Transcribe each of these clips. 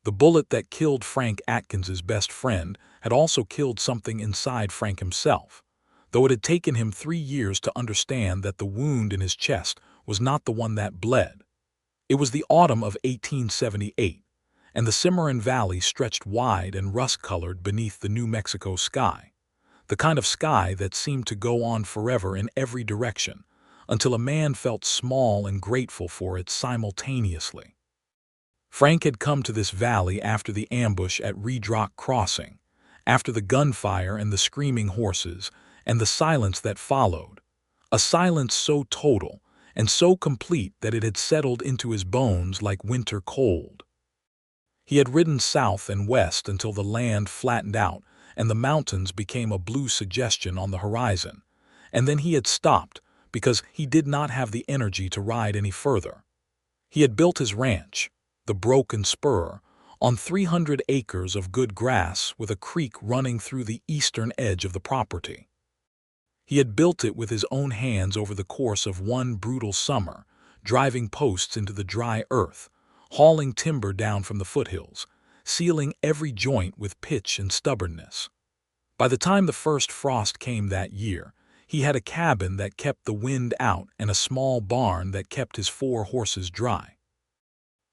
The bullet that killed Frank Atkins's best friend had also killed something inside Frank himself, though it had taken him 3 years to understand that the wound in his chest was not the one that bled. It was the autumn of 1878, and the Cimarron Valley stretched wide and rust-colored beneath the New Mexico sky, the kind of sky that seemed to go on forever in every direction, until a man felt small and grateful for it simultaneously. Frank had come to this valley after the ambush at Reed Rock Crossing, after the gunfire and the screaming horses, and the silence that followed, a silence so total and so complete that it had settled into his bones like winter cold. He had ridden south and west until the land flattened out and the mountains became a blue suggestion on the horizon, and then he had stopped because he did not have the energy to ride any further. He had built his ranch, the Broken Spur, on 300 acres of good grass with a creek running through the eastern edge of the property. He had built it with his own hands over the course of one brutal summer, driving posts into the dry earth, hauling timber down from the foothills, sealing every joint with pitch and stubbornness. By the time the first frost came that year, he had a cabin that kept the wind out and a small barn that kept his 4 horses dry.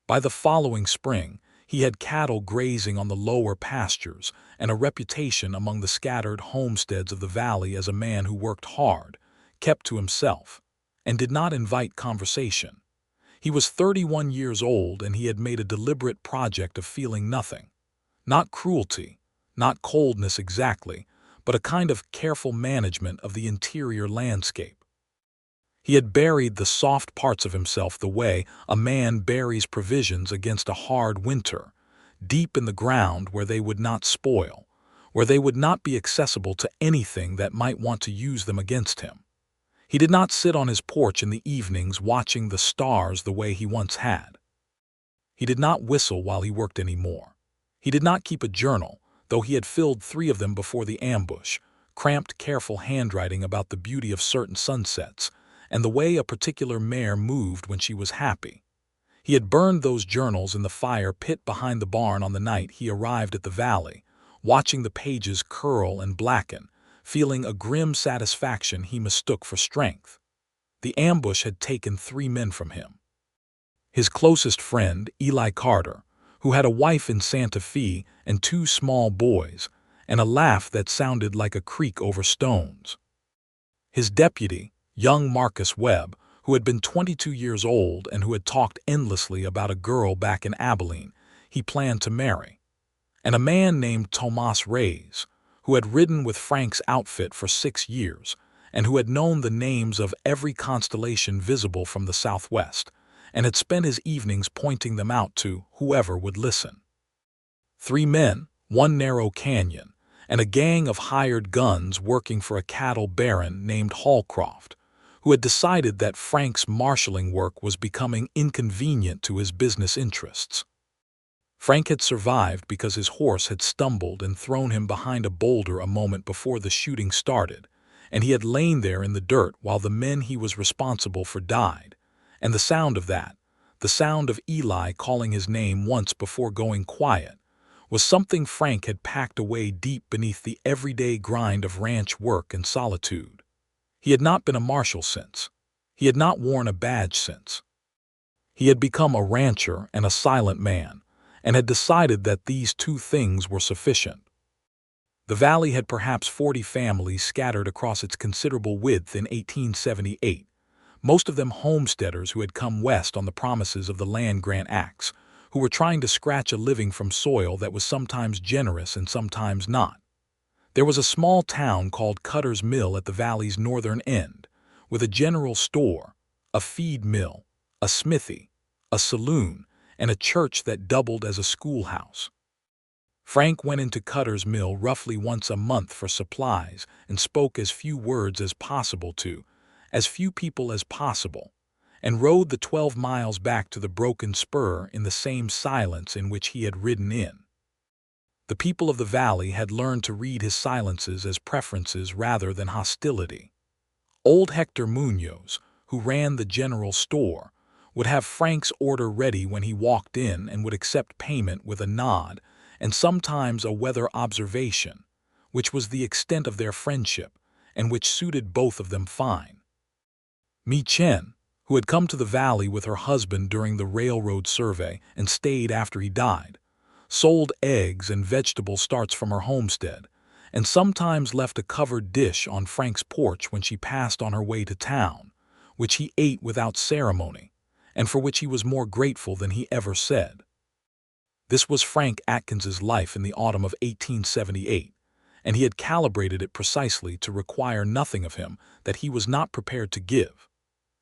By the following spring, he had cattle grazing on the lower pastures and a reputation among the scattered homesteads of the valley as a man who worked hard, kept to himself, and did not invite conversation. He was 31 years old, and he had made a deliberate project of feeling nothing. Not cruelty, not coldness exactly, but a kind of careful management of the interior landscape. He had buried the soft parts of himself the way a man buries provisions against a hard winter, deep in the ground where they would not spoil, where they would not be accessible to anything that might want to use them against him. He did not sit on his porch in the evenings watching the stars the way he once had. He did not whistle while he worked anymore. He did not keep a journal, though he had filled 3 of them before the ambush, cramped careful handwriting about the beauty of certain sunsets, and the way a particular mare moved when she was happy. He had burned those journals in the fire pit behind the barn on the night he arrived at the valley, watching the pages curl and blacken, feeling a grim satisfaction he mistook for strength. The ambush had taken 3 men from him. His closest friend, Eli Carter, who had a wife in Santa Fe and 2 small boys, and a laugh that sounded like a creak over stones. His deputy, young Marcus Webb, who had been 22 years old and who had talked endlessly about a girl back in Abilene he planned to marry, and a man named Tomas Reyes, who had ridden with Frank's outfit for 6 years and who had known the names of every constellation visible from the southwest and had spent his evenings pointing them out to whoever would listen. 3 men, 1 narrow canyon, and a gang of hired guns working for a cattle baron named Hallcroft, who had decided that Frank's marshaling work was becoming inconvenient to his business interests. Frank had survived because his horse had stumbled and thrown him behind a boulder a moment before the shooting started, and he had lain there in the dirt while the men he was responsible for died, and the sound of that, the sound of Eli calling his name once before going quiet, was something Frank had packed away deep beneath the everyday grind of ranch work and solitude. He had not been a marshal since. He had not worn a badge since. He had become a rancher and a silent man, and had decided that these 2 things were sufficient. The valley had perhaps 40 families scattered across its considerable width in 1878, most of them homesteaders who had come west on the promises of the land-grant acts, who were trying to scratch a living from soil that was sometimes generous and sometimes not. There was a small town called Cutter's Mill at the valley's northern end, with a general store, a feed mill, a smithy, a saloon, and a church that doubled as a schoolhouse. Frank went into Cutter's Mill roughly once a month for supplies and spoke as few words as possible to as few people as possible, and rode the 12 miles back to the Broken Spur in the same silence in which he had ridden in. The people of the valley had learned to read his silences as preferences rather than hostility. Old Hector Munoz, who ran the general store, would have Frank's order ready when he walked in and would accept payment with a nod and sometimes a weather observation, which was the extent of their friendship and which suited both of them fine. Mi Chen, who had come to the valley with her husband during the railroad survey and stayed after he died, sold eggs and vegetable starts from her homestead, and sometimes left a covered dish on Frank's porch when she passed on her way to town, which he ate without ceremony, and for which he was more grateful than he ever said. This was Frank Atkins's life in the autumn of 1878, and he had calibrated it precisely to require nothing of him that he was not prepared to give.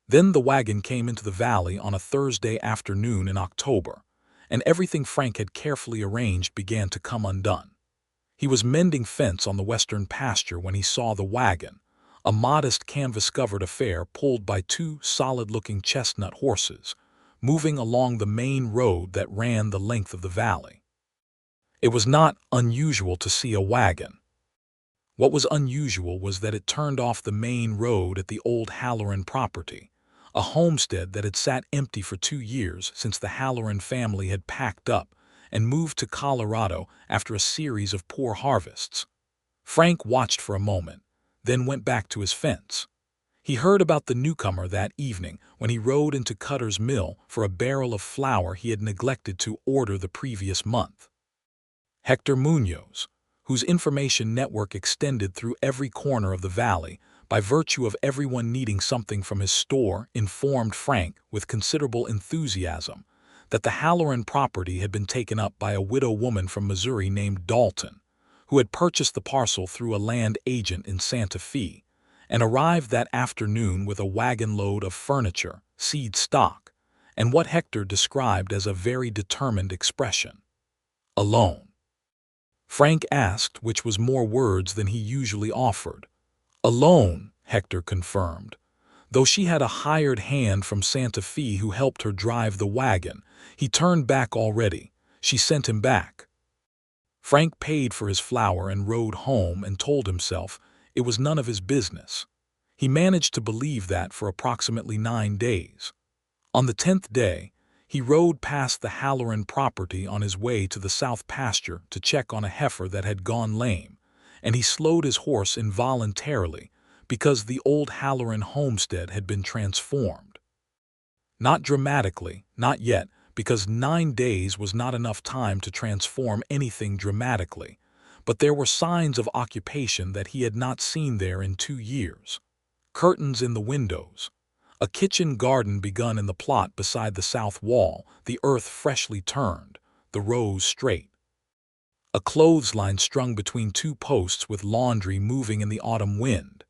Then the wagon came into the valley on a Thursday afternoon in October, and everything Frank had carefully arranged began to come undone. He was mending fence on the western pasture when he saw the wagon, a modest canvas-covered affair pulled by two solid-looking chestnut horses, moving along the main road that ran the length of the valley. It was not unusual to see a wagon. What was unusual was that it turned off the main road at the old Halloran property, a homestead that had sat empty for 2 years since the Halloran family had packed up and moved to Colorado after a series of poor harvests. Frank watched for a moment, then went back to his fence. He heard about the newcomer that evening when he rode into Cutter's mill for a barrel of flour he had neglected to order the previous month. Hector Munoz, whose information network extended through every corner of the valley by virtue of everyone needing something from his store, informed Frank with considerable enthusiasm that the Halloran property had been taken up by a widow woman from Missouri named Dalton, who had purchased the parcel through a land agent in Santa Fe, and arrived that afternoon with a wagon load of furniture, seed stock, and what Hector described as a very determined expression. Alone. Frank asked which was more words than he usually offered. Alone, Hector confirmed. Though she had a hired hand from Santa Fe who helped her drive the wagon, he turned back already. She sent him back. Frank paid for his flour and rode home and told himself it was none of his business. He managed to believe that for approximately 9 days. On the 10th day, he rode past the Halloran property on his way to the south pasture to check on a heifer that had gone lame, and he slowed his horse involuntarily because the old Halloran homestead had been transformed. Not dramatically, not yet, because 9 days was not enough time to transform anything dramatically, but there were signs of occupation that he had not seen there in 2 years. Curtains in the windows, a kitchen garden begun in the plot beside the south wall, the earth freshly turned, the rows straight. A clothesline strung between 2 posts with laundry moving in the autumn wind,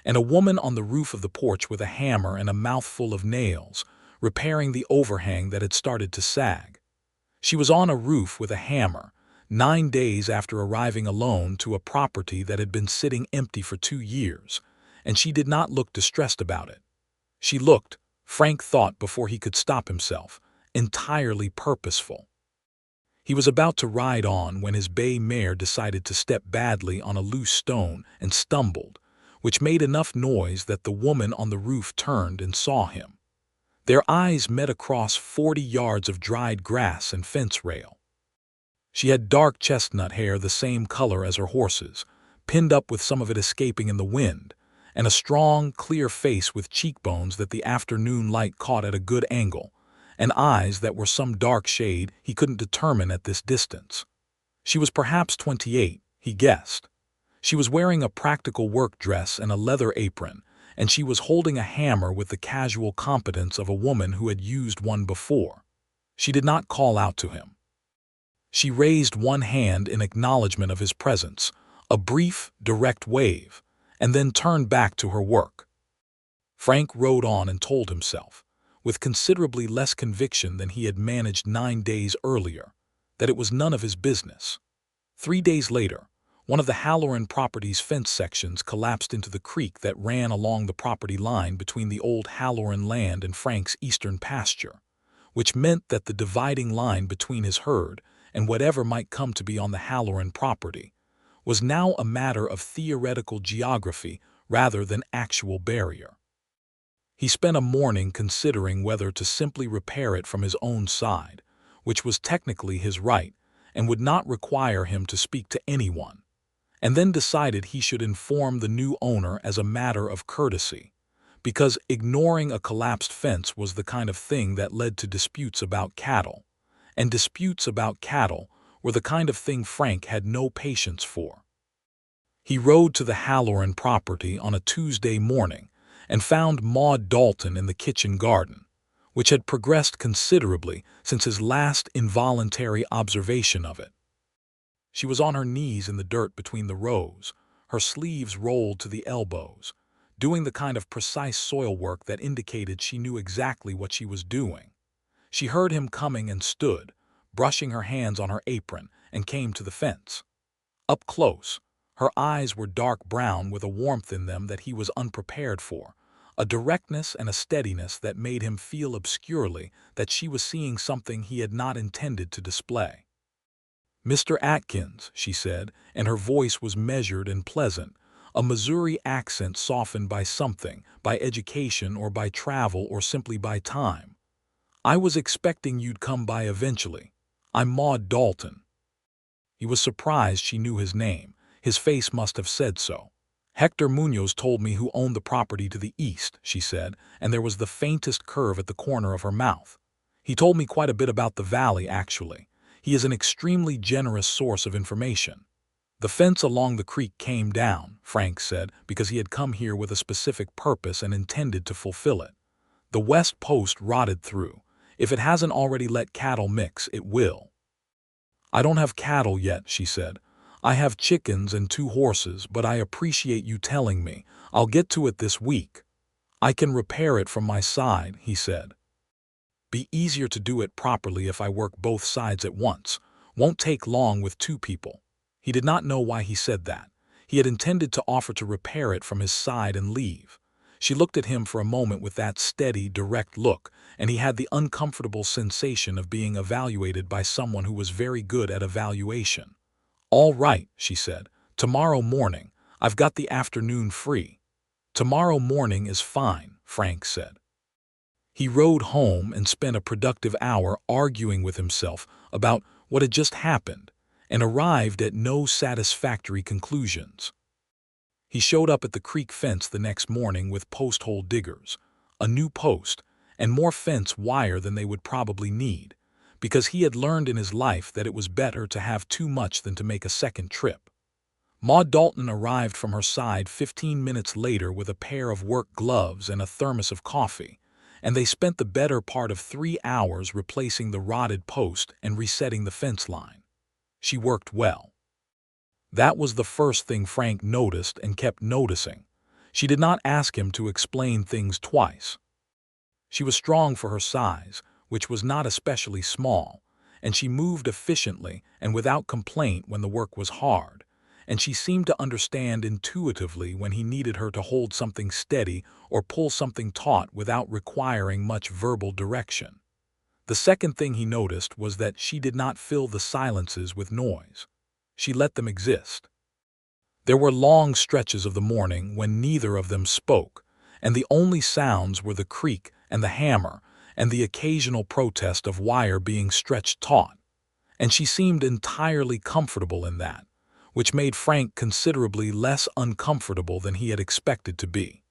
and a woman on the roof of the porch with a hammer and a mouthful of nails, repairing the overhang that had started to sag. She was on a roof with a hammer, 9 days after arriving alone to a property that had been sitting empty for 2 years, and she did not look distressed about it. She looked, Frank thought before he could stop himself, entirely purposeful. He was about to ride on when his bay mare decided to step badly on a loose stone and stumbled, which made enough noise that the woman on the roof turned and saw him. Their eyes met across 40 yards of dried grass and fence rail. She had dark chestnut hair the same color as her horse's, pinned up with some of it escaping in the wind, and a strong, clear face with cheekbones that the afternoon light caught at a good angle, and eyes that were some dark shade he couldn't determine at this distance. She was perhaps 28, he guessed. She was wearing a practical work dress and a leather apron, and she was holding a hammer with the casual competence of a woman who had used one before. She did not call out to him. She raised one hand in acknowledgement of his presence, a brief, direct wave, and then turned back to her work. Frank rode on and told himself, with considerably less conviction than he had managed 9 days earlier, that it was none of his business. 3 days later, one of the Halloran property's fence sections collapsed into the creek that ran along the property line between the old Halloran land and Frank's eastern pasture, which meant that the dividing line between his herd and whatever might come to be on the Halloran property was now a matter of theoretical geography rather than actual barrier. He spent a morning considering whether to simply repair it from his own side, which was technically his right and would not require him to speak to anyone, and then decided he should inform the new owner as a matter of courtesy, because ignoring a collapsed fence was the kind of thing that led to disputes about cattle, and disputes about cattle were the kind of thing Frank had no patience for. He rode to the Halloran property on a Tuesday morning and found Maude Dalton in the kitchen garden, which had progressed considerably since his last involuntary observation of it. She was on her knees in the dirt between the rows, her sleeves rolled to the elbows, doing the kind of precise soil work that indicated she knew exactly what she was doing. She heard him coming and stood, brushing her hands on her apron, and came to the fence. Up close, her eyes were dark brown with a warmth in them that he was unprepared for, a directness and a steadiness that made him feel obscurely that she was seeing something he had not intended to display. "Mr. Atkins," she said, and her voice was measured and pleasant, a Missouri accent softened by something, by education or by travel or simply by time. "I was expecting you'd come by eventually. I'm Maude Dalton." He was surprised she knew his name. His face must have said so. "Hector Munoz told me who owned the property to the east," she said, and there was the faintest curve at the corner of her mouth. "He told me quite a bit about the valley, actually. He is an extremely generous source of information." "The fence along the creek came down," Frank said, because he had come here with a specific purpose and intended to fulfill it. "The west post rotted through. If it hasn't already let cattle mix, it will." "I don't have cattle yet," she said. "I have chickens and 2 horses, but I appreciate you telling me. I'll get to it this week." "I can repair it from my side," he said. "Be easier to do it properly if I work both sides at once. Won't take long with 2 people." He did not know why he said that. He had intended to offer to repair it from his side and leave. She looked at him for a moment with that steady, direct look, and he had the uncomfortable sensation of being evaluated by someone who was very good at evaluation. "All right," she said. "Tomorrow morning. I've got the afternoon free." "Tomorrow morning is fine," Frank said. He rode home and spent a productive hour arguing with himself about what had just happened, and arrived at no satisfactory conclusions. He showed up at the creek fence the next morning with post-hole diggers, a new post, and more fence wire than they would probably need, because he had learned in his life that it was better to have too much than to make a second trip. Maude Dalton arrived from her side 15 minutes later with a pair of work gloves and a thermos of coffee, and they spent the better part of 3 hours replacing the rotted post and resetting the fence line. She worked well. That was the first thing Frank noticed and kept noticing. She did not ask him to explain things twice. She was strong for her size, which was not especially small, and she moved efficiently and without complaint when the work was hard, and she seemed to understand intuitively when he needed her to hold something steady or pull something taut without requiring much verbal direction. The second thing he noticed was that she did not fill the silences with noise. She let them exist. There were long stretches of the morning when neither of them spoke, and the only sounds were the creak and the hammer and the occasional protest of wire being stretched taut, and she seemed entirely comfortable in that, which made Frank considerably less uncomfortable than he had expected to be.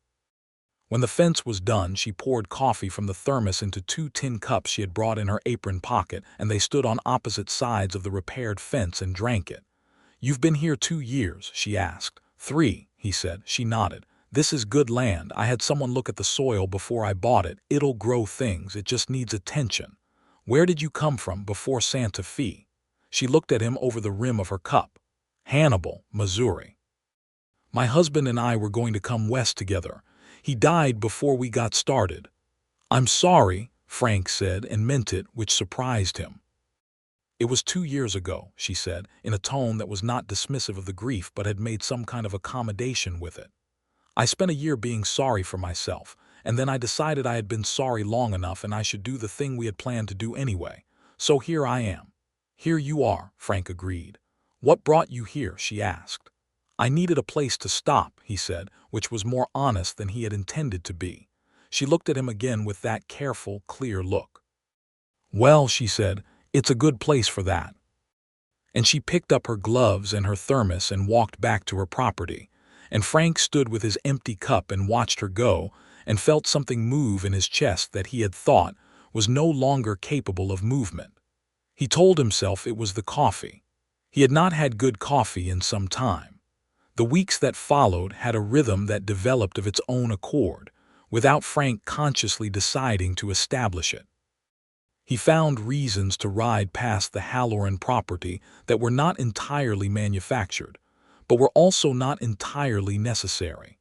When the fence was done, she poured coffee from the thermos into 2 tin cups she had brought in her apron pocket, and they stood on opposite sides of the repaired fence and drank it. "You've been here 2 years?" she asked. "3, he said. She nodded. "This is good land. I had someone look at the soil before I bought it. It'll grow things. It just needs attention." "Where did you come from before Santa Fe?" She looked at him over the rim of her cup. "Hannibal, Missouri. My husband and I were going to come west together. He died before we got started." "I'm sorry," Frank said, and meant it, which surprised him. "It was 2 years ago," she said, in a tone that was not dismissive of the grief but had made some kind of accommodation with it. "I spent a year being sorry for myself, and then I decided I had been sorry long enough and I should do the thing we had planned to do anyway. So here I am." "Here you are," Frank agreed. "What brought you here?" she asked. "I needed a place to stop," he said, which was more honest than he had intended to be. She looked at him again with that careful, clear look. "Well," she said, "it's a good place for that." And she picked up her gloves and her thermos and walked back to her property, and Frank stood with his empty cup and watched her go and felt something move in his chest that he had thought was no longer capable of movement. He told himself it was the coffee. He had not had good coffee in some time. The weeks that followed had a rhythm that developed of its own accord, without Frank consciously deciding to establish it. He found reasons to ride past the Halloran property that were not entirely manufactured, but were also not entirely necessary.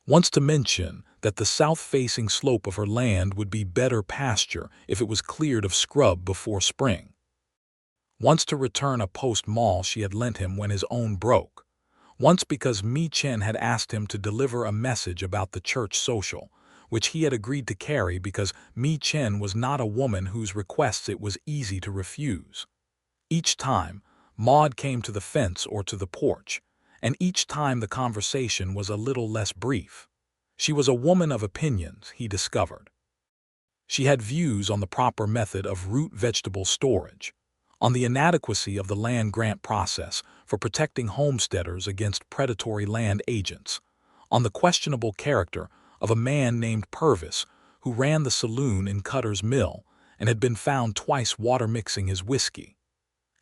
Once to mention that the south-facing slope of her land would be better pasture if it was cleared of scrub before spring. Once to return a post-mall she had lent him when his own broke. Once because Mi Chen had asked him to deliver a message about the church social, which he had agreed to carry because Mi Chen was not a woman whose requests it was easy to refuse. Each time, Maude came to the fence or to the porch, and each time the conversation was a little less brief. She was a woman of opinions, he discovered. She had views on the proper method of root vegetable storage, on the inadequacy of the land grant process for protecting homesteaders against predatory land agents, on the questionable character of a man named Purvis who ran the saloon in Cutter's Mill and had been found twice water-mixing his whiskey,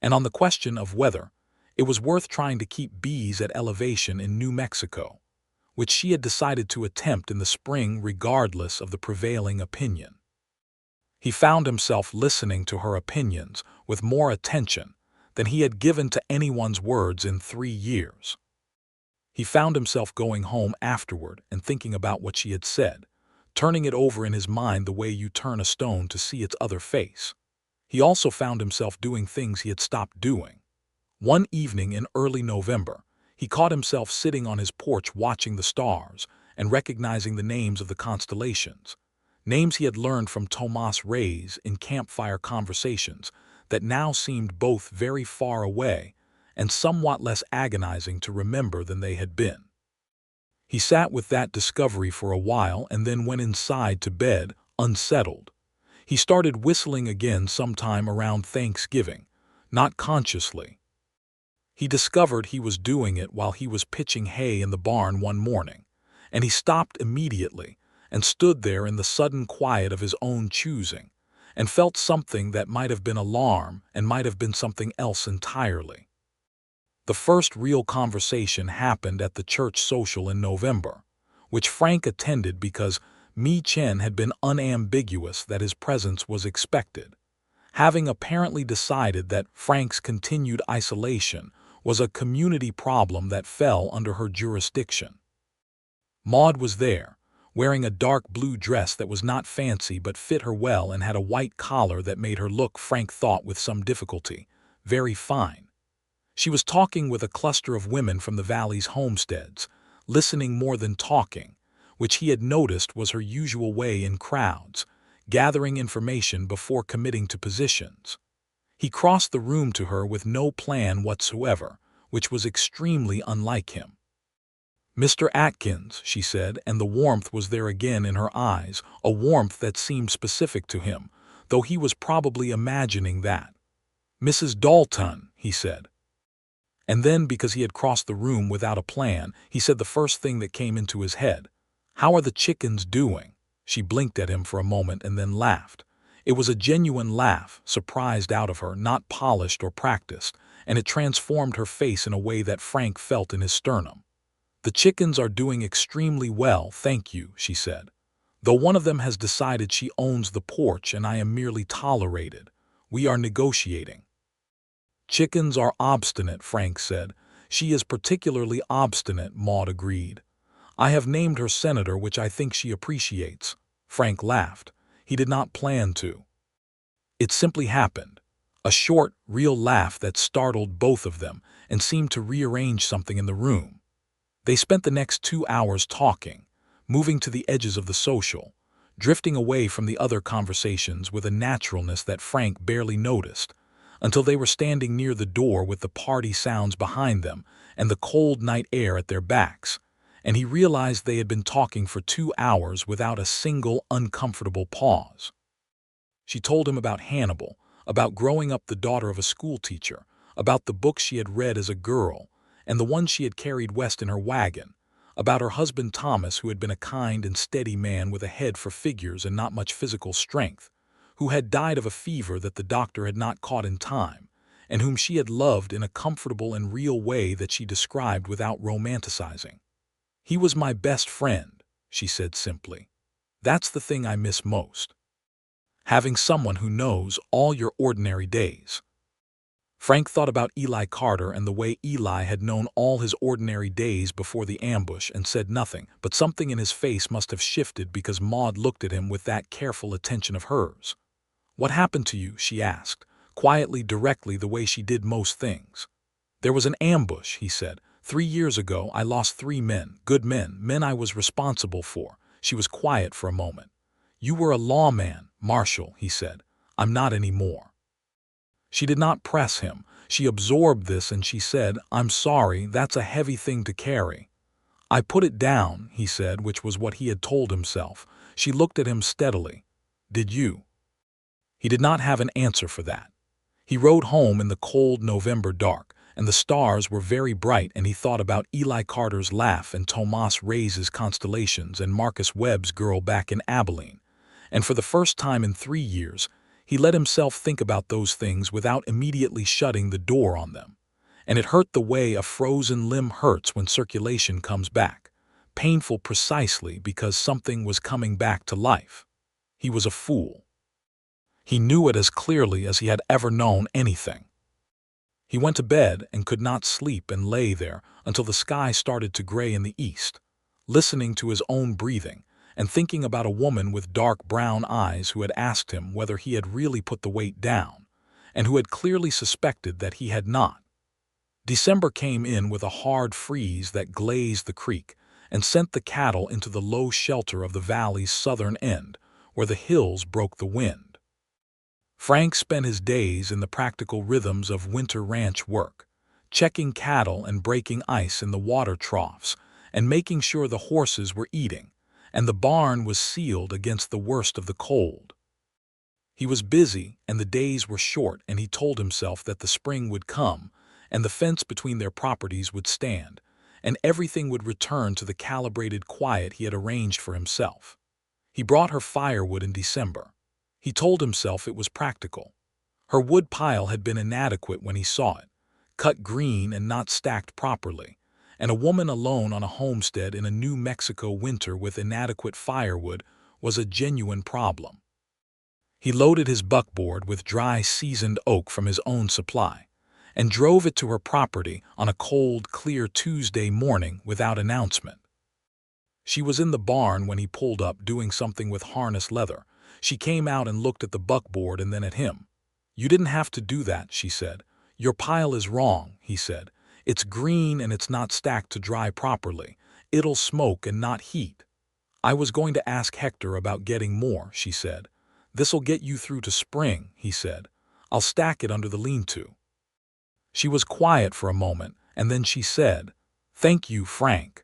and on the question of whether it was worth trying to keep bees at elevation in New Mexico, which she had decided to attempt in the spring regardless of the prevailing opinion. He found himself listening to her opinions with more attention than he had given to anyone's words in 3 years. He found himself going home afterward and thinking about what she had said, turning it over in his mind the way you turn a stone to see its other face. He also found himself doing things he had stopped doing. One evening in early November, he caught himself sitting on his porch watching the stars and recognizing the names of the constellations, names he had learned from Tomas Reyes in campfire conversations that now seemed both very far away and somewhat less agonizing to remember than they had been. He sat with that discovery for a while and then went inside to bed, unsettled. He started whistling again sometime around Thanksgiving, not consciously. He discovered he was doing it while he was pitching hay in the barn one morning, and he stopped immediately and stood there in the sudden quiet of his own choosing, and felt something that might have been alarm and might have been something else entirely. The first real conversation happened at the church social in November, which Frank attended because Mi Chen had been unambiguous that his presence was expected, having apparently decided that Frank's continued isolation was a community problem that fell under her jurisdiction. Maude was there, wearing a dark blue dress that was not fancy but fit her well and had a white collar that made her look, Frank thought with some difficulty, very fine. She was talking with a cluster of women from the valley's homesteads, listening more than talking, which he had noticed was her usual way in crowds, gathering information before committing to positions. He crossed the room to her with no plan whatsoever, which was extremely unlike him. "Mr. Atkins," she said, and the warmth was there again in her eyes, a warmth that seemed specific to him, though he was probably imagining that. "Mrs. Dalton," he said. And then, because he had crossed the room without a plan, he said the first thing that came into his head. "How are the chickens doing?" She blinked at him for a moment and then laughed. It was a genuine laugh, surprised out of her, not polished or practiced, and it transformed her face in a way that Frank felt in his sternum. "The chickens are doing extremely well, thank you," she said. "Though one of them has decided she owns the porch and I am merely tolerated. We are negotiating." "Chickens are obstinate," Frank said. "She is particularly obstinate," Maude agreed. "I have named her senator, which I think she appreciates." Frank laughed. He did not plan to. It simply happened. A short, real laugh that startled both of them and seemed to rearrange something in the room. They spent the next 2 hours talking, moving to the edges of the social, drifting away from the other conversations with a naturalness that Frank barely noticed, until they were standing near the door with the party sounds behind them and the cold night air at their backs, and he realized they had been talking for 2 hours without a single uncomfortable pause. She told him about Hannibal, about growing up the daughter of a schoolteacher, about the books she had read as a girl, and the one she had carried west in her wagon, about her husband Thomas, who had been a kind and steady man with a head for figures and not much physical strength, who had died of a fever that the doctor had not caught in time, and whom she had loved in a comfortable and real way that she described without romanticizing. "He was my best friend," she said simply. "That's the thing I miss most. Having someone who knows all your ordinary days." Frank thought about Eli Carter and the way Eli had known all his ordinary days before the ambush and said nothing, but something in his face must have shifted because Maude looked at him with that careful attention of hers. "What happened to you?" she asked, quietly, directly, the way she did most things. "There was an ambush," he said. "3 years ago I lost 3 men, good men, men I was responsible for." She was quiet for a moment. "You were a lawman, Marshal," he said. "I'm not anymore." She did not press him. She absorbed this and she said, "I'm sorry, that's a heavy thing to carry." "I put it down," he said, which was what he had told himself. She looked at him steadily. "Did you?" He did not have an answer for that. He rode home in the cold November dark, and the stars were very bright, and he thought about Eli Carter's laugh and Tomas Reyes's constellations and Marcus Webb's girl back in Abilene. And for the first time in 3 years, he let himself think about those things without immediately shutting the door on them. And it hurt the way a frozen limb hurts when circulation comes back. Painful precisely because something was coming back to life. He was a fool. He knew it as clearly as he had ever known anything. He went to bed and could not sleep and lay there until the sky started to gray in the east, listening to his own breathing and thinking about a woman with dark brown eyes who had asked him whether he had really put the weight down, and who had clearly suspected that he had not. December came in with a hard freeze that glazed the creek and sent the cattle into the low shelter of the valley's southern end, where the hills broke the wind. Frank spent his days in the practical rhythms of winter ranch work, checking cattle and breaking ice in the water troughs and making sure the horses were eating, and the barn was sealed against the worst of the cold. He was busy, and the days were short, and he told himself that the spring would come, and the fence between their properties would stand, and everything would return to the calibrated quiet he had arranged for himself. He brought her firewood in December. He told himself it was practical. Her wood pile had been inadequate when he saw it, cut green and not stacked properly, and a woman alone on a homestead in a New Mexico winter with inadequate firewood was a genuine problem. He loaded his buckboard with dry, seasoned oak from his own supply and drove it to her property on a cold, clear Tuesday morning without announcement. She was in the barn when he pulled up, doing something with harness leather. She came out and looked at the buckboard and then at him. "You didn't have to do that," she said. "Your pile is wrong," he said. "It's green and it's not stacked to dry properly. It'll smoke and not heat." "I was going to ask Hector about getting more," she said. "This'll get you through to spring," he said. "I'll stack it under the lean-to." She was quiet for a moment, and then she said, "Thank you, Frank."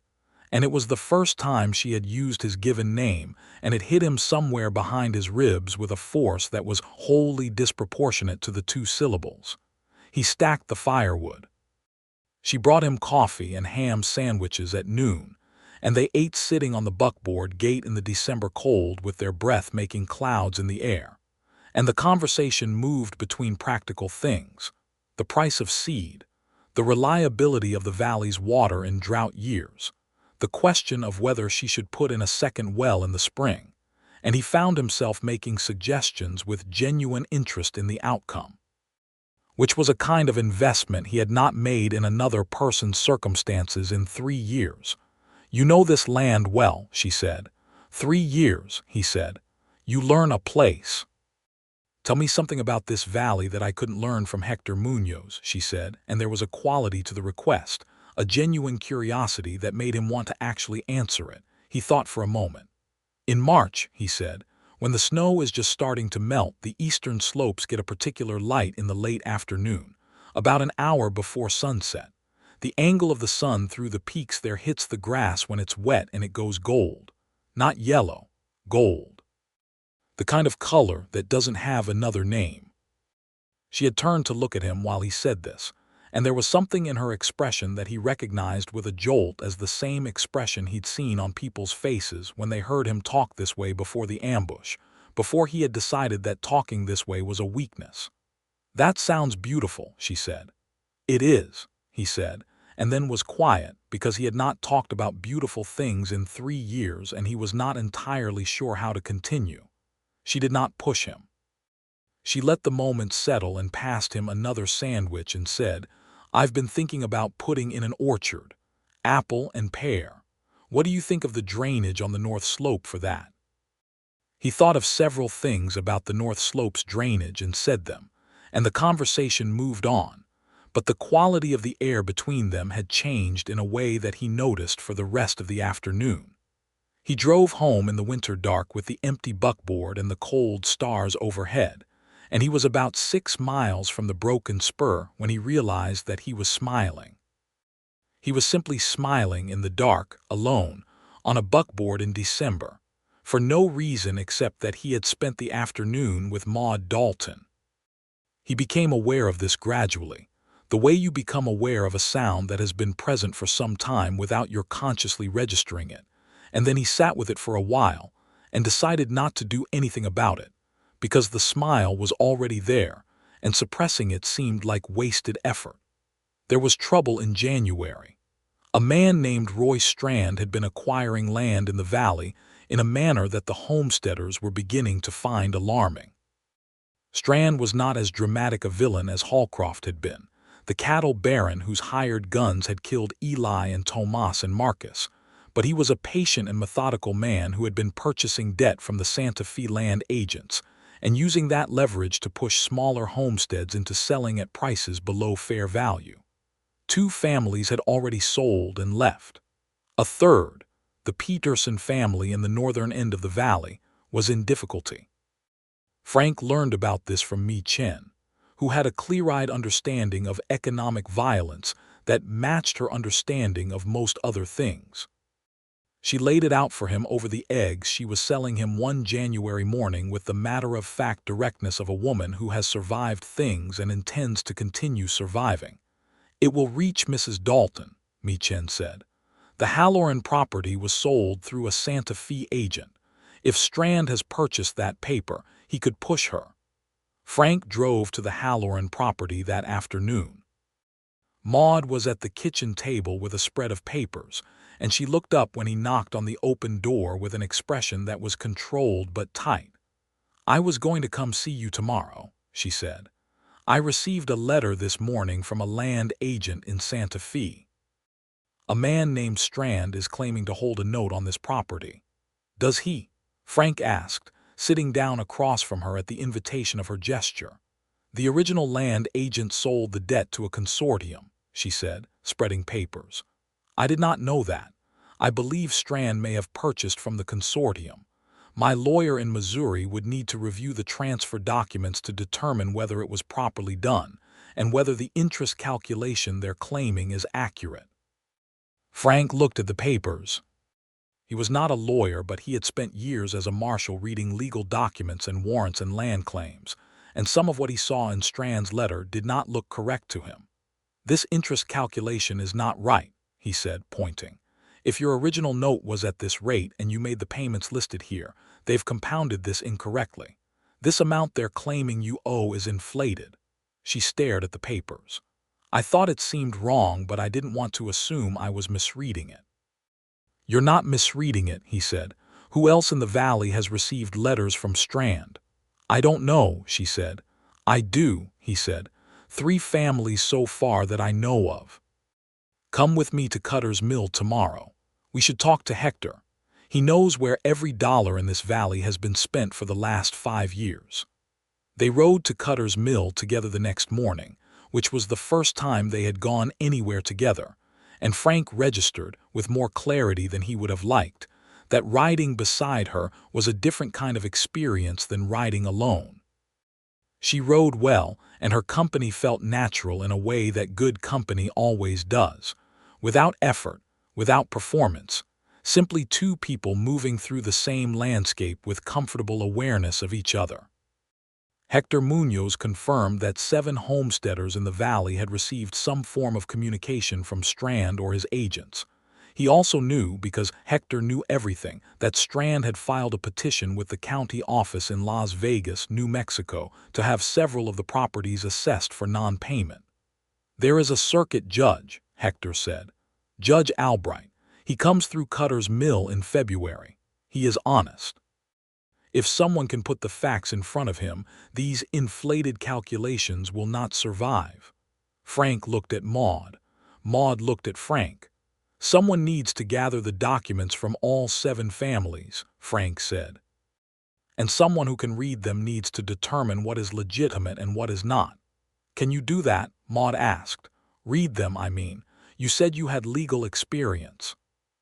And it was the first time she had used his given name, and it hit him somewhere behind his ribs with a force that was wholly disproportionate to the 2 syllables. He stacked the firewood. She brought him coffee and ham sandwiches at noon, and they ate sitting on the buckboard gate in the December cold with their breath making clouds in the air. And the conversation moved between practical things: the price of seed, the reliability of the valley's water in drought years, the question of whether she should put in a second well in the spring, and he found himself making suggestions with genuine interest in the outcome, which was a kind of investment he had not made in another person's circumstances in 3 years. "You know this land well," she said. 3 years, he said. "You learn a place." "Tell me something about this valley that I couldn't learn from Hector Munoz," she said, and there was a quality to the request, a genuine curiosity that made him want to actually answer it. He thought for a moment. "In March," he said, "when the snow is just starting to melt, the eastern slopes get a particular light in the late afternoon, about an hour before sunset. The angle of the sun through the peaks there hits the grass when it's wet and it goes gold. Not yellow, gold. The kind of color that doesn't have another name. She had turned to look at him while he said this, and there was something in her expression that he recognized with a jolt as the same expression he'd seen on people's faces when they heard him talk this way before the ambush, before he had decided that talking this way was a weakness. "That sounds beautiful," she said. "It is," he said, and then was quiet because he had not talked about beautiful things in 3 years and he was not entirely sure how to continue. She did not push him. She let the moment settle and passed him another sandwich and said, "I've been thinking about putting in an orchard. Apple and pear. What do you think of the drainage on the North Slope for that?" He thought of several things about the North Slope's drainage and said them, and the conversation moved on, but the quality of the air between them had changed in a way that he noticed for the rest of the afternoon. He drove home in the winter dark with the empty buckboard and the cold stars overhead, and he was about 6 miles from the broken spur when he realized that he was smiling. He was simply smiling in the dark, alone, on a buckboard in December, for no reason except that he had spent the afternoon with Maude Dalton. He became aware of this gradually, the way you become aware of a sound that has been present for some time without your consciously registering it, and then he sat with it for a while and decided not to do anything about it, because the smile was already there, and suppressing it seemed like wasted effort. There was trouble in January. A man named Roy Strand had been acquiring land in the valley in a manner that the homesteaders were beginning to find alarming. Strand was not as dramatic a villain as Holcroft had been, the cattle baron whose hired guns had killed Eli and Tomas and Marcus, but he was a patient and methodical man who had been purchasing debt from the Santa Fe land agents, and using that leverage to push smaller homesteads into selling at prices below fair value. 2 families had already sold and left. A third, the Peterson family in the northern end of the valley, was in difficulty. Frank learned about this from Mi Chen, who had a clear-eyed understanding of economic violence that matched her understanding of most other things. She laid it out for him over the eggs she was selling him one January morning with the matter-of-fact directness of a woman who has survived things and intends to continue surviving. "It will reach Mrs. Dalton," Mi Chen said. "The Halloran property was sold through a Santa Fe agent. If Strand has purchased that paper, he could push her." Frank drove to the Halloran property that afternoon. Maude was at the kitchen table with a spread of papers, and she looked up when he knocked on the open door with an expression that was controlled but tight. "I was going to come see you tomorrow," she said. "I received a letter this morning from a land agent in Santa Fe. A man named Strand is claiming to hold a note on this property." "Does he?" Frank asked, sitting down across from her at the invitation of her gesture. "The original land agent sold the debt to a consortium," she said, spreading papers. "I did not know that. I believe Strand may have purchased from the consortium. My lawyer in Missouri would need to review the transfer documents to determine whether it was properly done and whether the interest calculation they're claiming is accurate." Frank looked at the papers. He was not a lawyer, but he had spent years as a marshal reading legal documents and warrants and land claims, and some of what he saw in Strand's letter did not look correct to him. "This interest calculation is not right," he said, pointing. "If your original note was at this rate and you made the payments listed here, they've compounded this incorrectly. This amount they're claiming you owe is inflated." She stared at the papers. "I thought it seemed wrong, but I didn't want to assume I was misreading it." "You're not misreading it," he said. "Who else in the valley has received letters from Strand?" "I don't know," she said. "I do," he said. 3 families so far that I know of. Come with me to Cutter's Mill tomorrow. We should talk to Hector. He knows where every dollar in this valley has been spent for the last 5 years." They rode to Cutter's Mill together the next morning, which was the first time they had gone anywhere together, and Frank registered, with more clarity than he would have liked, that riding beside her was a different kind of experience than riding alone. She rode well, and her company felt natural in a way that good company always does, without effort, without performance, simply two people moving through the same landscape with comfortable awareness of each other. Hector Munoz confirmed that 7 homesteaders in the valley had received some form of communication from Strand or his agents. He also knew, because Hector knew everything, that Strand had filed a petition with the county office in Las Vegas, New Mexico, to have several of the properties assessed for non-payment. "There is a circuit judge," Hector said. "Judge Albright. He comes through Cutter's Mill in February. He is honest. If someone can put the facts in front of him, these inflated calculations will not survive." Frank looked at Maude. Maude looked at Frank. "Someone needs to gather the documents from all 7 families," Frank said. "And someone who can read them needs to determine what is legitimate and what is not." "Can you do that?" Maude asked. "Read them, I mean. You said you had legal experience."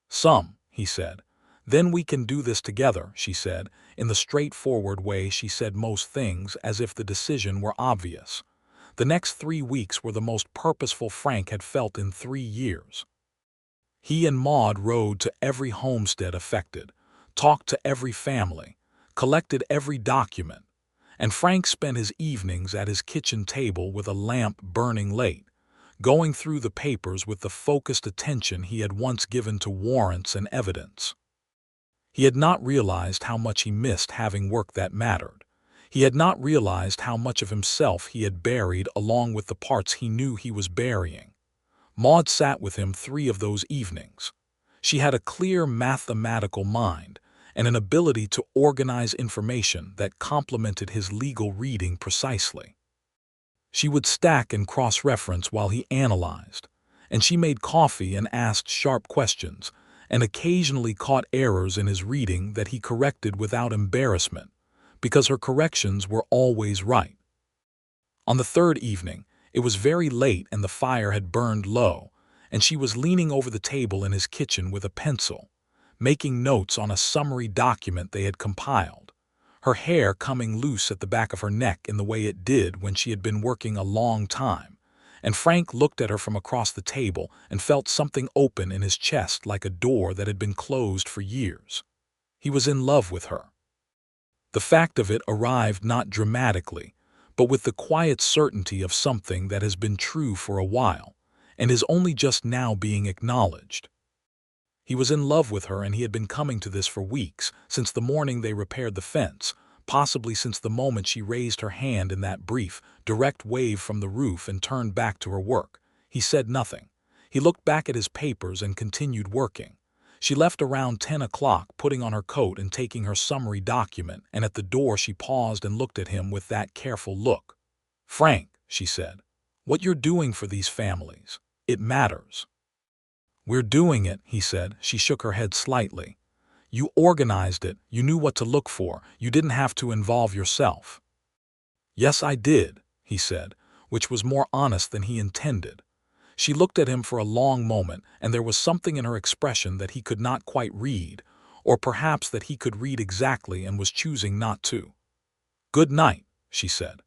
"Some," he said. "Then we can do this together," she said. In the straightforward way she said most things, as if the decision were obvious. The next 3 weeks were the most purposeful Frank had felt in 3 years. He and Maude rode to every homestead affected, talked to every family, collected every document, and Frank spent his evenings at his kitchen table with a lamp burning late, going through the papers with the focused attention he had once given to warrants and evidence. He had not realized how much he missed having work that mattered. He had not realized how much of himself he had buried along with the parts he knew he was burying. Maude sat with him 3 of those evenings. She had a clear mathematical mind and an ability to organize information that complemented his legal reading precisely. She would stack and cross-reference while he analyzed, and she made coffee and asked sharp questions, and occasionally caught errors in his reading that he corrected without embarrassment, because her corrections were always right. On the 3rd evening, it was very late and the fire had burned low, and she was leaning over the table in his kitchen with a pencil, making notes on a summary document they had compiled, her hair coming loose at the back of her neck in the way it did when she had been working a long time, and Frank looked at her from across the table and felt something open in his chest like a door that had been closed for years. He was in love with her. The fact of it arrived not dramatically, but with the quiet certainty of something that has been true for a while, and is only just now being acknowledged. He was in love with her, and he had been coming to this for weeks, since the morning they repaired the fence, possibly since the moment she raised her hand in that brief, direct wave from the roof and turned back to her work. He said nothing. He looked back at his papers and continued working. She left around 10 o'clock, putting on her coat and taking her summary document, and at the door she paused and looked at him with that careful look. "Frank," she said, "what you're doing for these families, it matters." "We're doing it," he said. She shook her head slightly. "You organized it, you knew what to look for, you didn't have to involve yourself." "Yes, I did," he said, which was more honest than he intended. She looked at him for a long moment, and there was something in her expression that he could not quite read, or perhaps that he could read exactly and was choosing not to. "Good night," she said.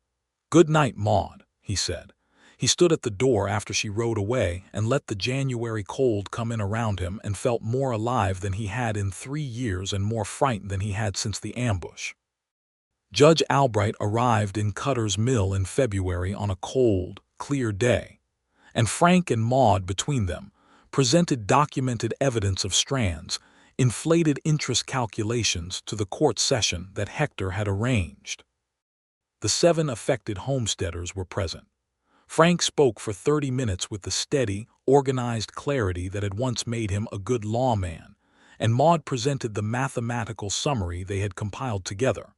"Good night, Maude," he said. He stood at the door after she rode away and let the January cold come in around him and felt more alive than he had in 3 years and more frightened than he had since the ambush. Judge Albright arrived in Cutter's Mill in February on a cold, clear day, and Frank and Maude between them presented documented evidence of Strand's inflated interest calculations to the court session that Hector had arranged. The 7 affected homesteaders were present. Frank spoke for 30 minutes with the steady, organized clarity that had once made him a good lawman, and Maude presented the mathematical summary they had compiled together.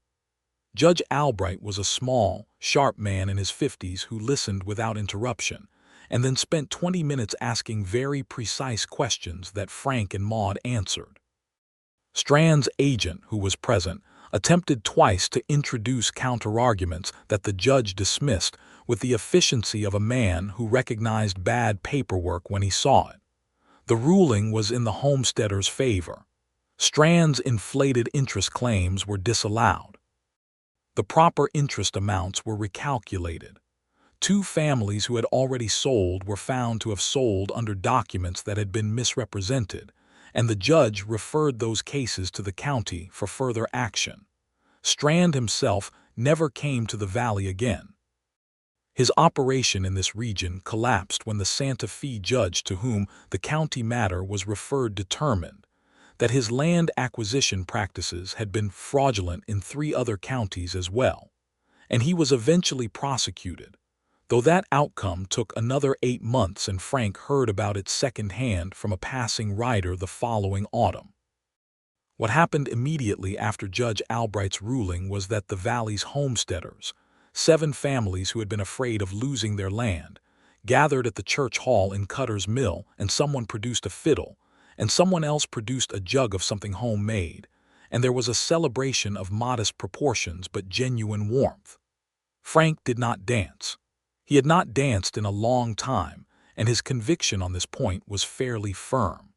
Judge Albright was a small, sharp man in his 50s who listened without interruption, and then spent 20 minutes asking very precise questions that Frank and Maude answered. Strand's agent, who was present, attempted twice to introduce counterarguments that the judge dismissed with the efficiency of a man who recognized bad paperwork when he saw it. The ruling was in the homesteader's favor. Strand's inflated interest claims were disallowed. The proper interest amounts were recalculated. Two families who had already sold were found to have sold under documents that had been misrepresented, and the judge referred those cases to the county for further action. Strand himself never came to the valley again. His operation in this region collapsed when the Santa Fe judge to whom the county matter was referred determined that his land acquisition practices had been fraudulent in 3 other counties as well, and he was eventually prosecuted, though that outcome took another 8 months and Frank heard about it secondhand from a passing rider the following autumn. What happened immediately after Judge Albright's ruling was that the valley's homesteaders, 7 families who had been afraid of losing their land, gathered at the church hall in Cutter's Mill, and someone produced a fiddle, and someone else produced a jug of something homemade, and there was a celebration of modest proportions but genuine warmth. Frank did not dance. He had not danced in a long time, and his conviction on this point was fairly firm.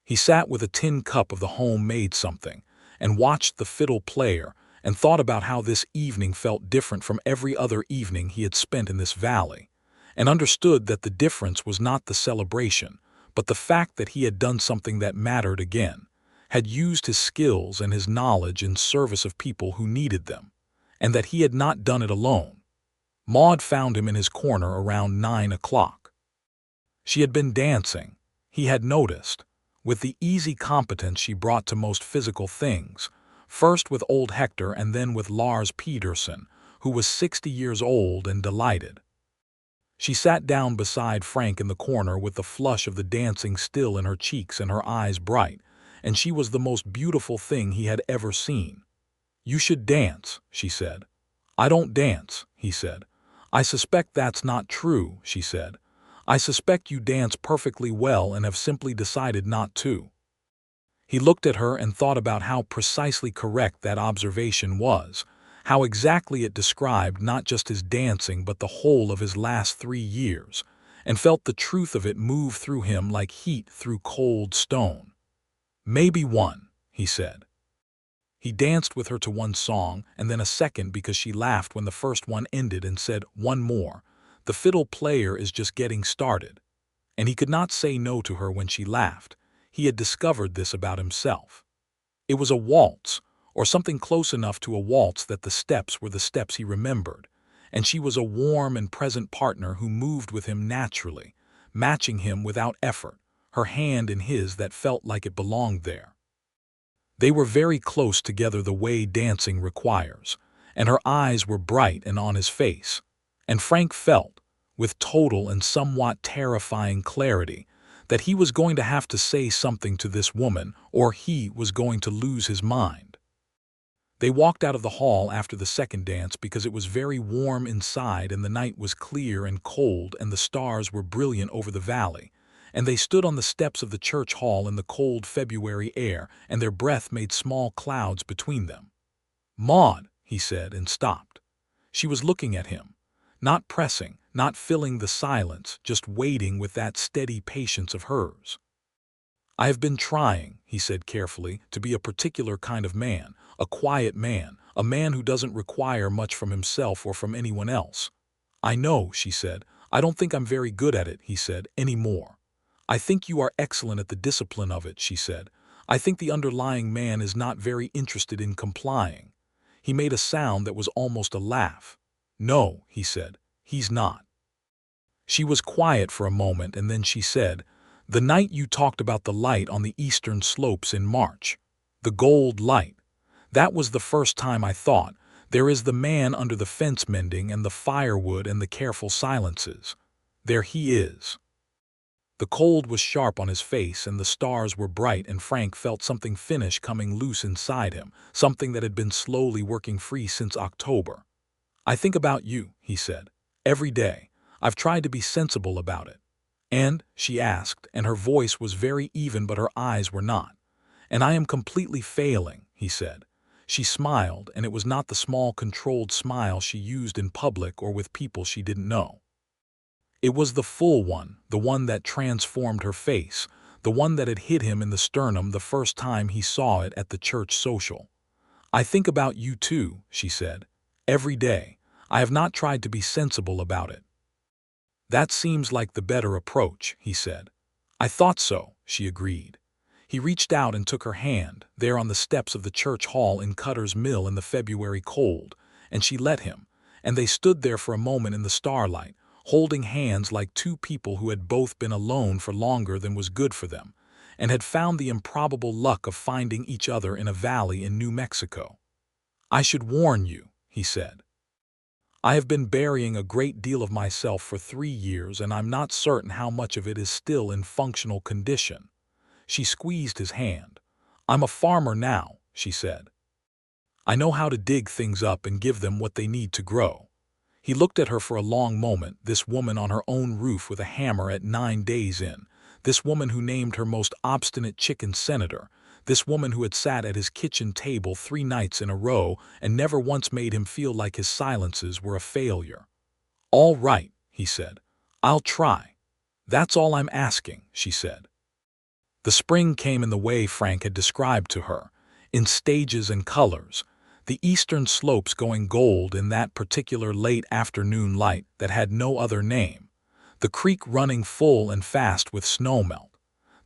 He sat with a tin cup of the homemade something, and watched the fiddle player, and thought about how this evening felt different from every other evening he had spent in this valley, and understood that the difference was not the celebration, but the fact that he had done something that mattered again, had used his skills and his knowledge in service of people who needed them, and that he had not done it alone. Maude found him in his corner around 9 o'clock. She had been dancing, he had noticed, with the easy competence she brought to most physical things, first with old Hector and then with Lars Peterson, who was 60 years old and delighted. She sat down beside Frank in the corner with the flush of the dancing still in her cheeks and her eyes bright, and she was the most beautiful thing he had ever seen. "You should dance," she said. "I don't dance," he said. "I suspect that's not true," she said. "I suspect you dance perfectly well and have simply decided not to." He looked at her and thought about how precisely correct that observation was, how exactly it described not just his dancing but the whole of his last 3 years, and felt the truth of it move through him like heat through cold stone. "Maybe one," he said. He danced with her to one song and then a second because she laughed when the first one ended and said, "One more. The fiddle player is just getting started." And he could not say no to her when she laughed. He had discovered this about himself. It was a waltz, or something close enough to a waltz that the steps were the steps he remembered, and she was a warm and present partner who moved with him naturally, matching him without effort, her hand in his that felt like it belonged there. They were very close together the way dancing requires, and her eyes were bright and on his face, and Frank felt, with total and somewhat terrifying clarity, that he was going to have to say something to this woman or he was going to lose his mind. They walked out of the hall after the second dance because it was very warm inside and the night was clear and cold and the stars were brilliant over the valley, and they stood on the steps of the church hall in the cold February air and their breath made small clouds between them. "Maude," he said and stopped. She was looking at him, not pressing, not filling the silence, just waiting with that steady patience of hers. "I have been trying," he said carefully, "to be a particular kind of man, a quiet man, a man who doesn't require much from himself or from anyone else." "I know," she said. "I don't think I'm very good at it," he said, "anymore." "I think you are excellent at the discipline of it," she said. "I think the underlying man is not very interested in complying." He made a sound that was almost a laugh. "No," he said, "he's not." She was quiet for a moment and then she said, "The night you talked about the light on the eastern slopes in March. The gold light. That was the first time I thought, there is the man under the fence mending and the firewood and the careful silences. There he is." The cold was sharp on his face and the stars were bright and Frank felt something finish coming loose inside him, something that had been slowly working free since October. "I think about you," he said, "every day. I've tried to be sensible about it." "And?" she asked, and her voice was very even but her eyes were not. "And I am completely failing," he said. She smiled, and it was not the small controlled smile she used in public or with people she didn't know. It was the full one, the one that transformed her face, the one that had hit him in the sternum the first time he saw it at the church social. "I think about you too," she said. "Every day. I have not tried to be sensible about it." "That seems like the better approach," he said. "I thought so," she agreed. He reached out and took her hand, there on the steps of the church hall in Cutter's Mill in the February cold, and she let him, and they stood there for a moment in the starlight, holding hands like two people who had both been alone for longer than was good for them, and had found the improbable luck of finding each other in a valley in New Mexico. "I should warn you," he said. "I have been burying a great deal of myself for 3 years, and I'm not certain how much of it is still in functional condition." She squeezed his hand. "I'm a farmer now," she said. "I know how to dig things up and give them what they need to grow." He looked at her for a long moment, this woman on her own roof with a hammer at 9 days in, this woman who named her most obstinate chicken senator, this woman who had sat at his kitchen table 3 nights in a row and never once made him feel like his silences were a failure. "All right," he said. "I'll try. That's all I'm asking," she said. The spring came in the way Frank had described to her, in stages and colors, the eastern slopes going gold in that particular late afternoon light that had no other name, the creek running full and fast with snowmelt,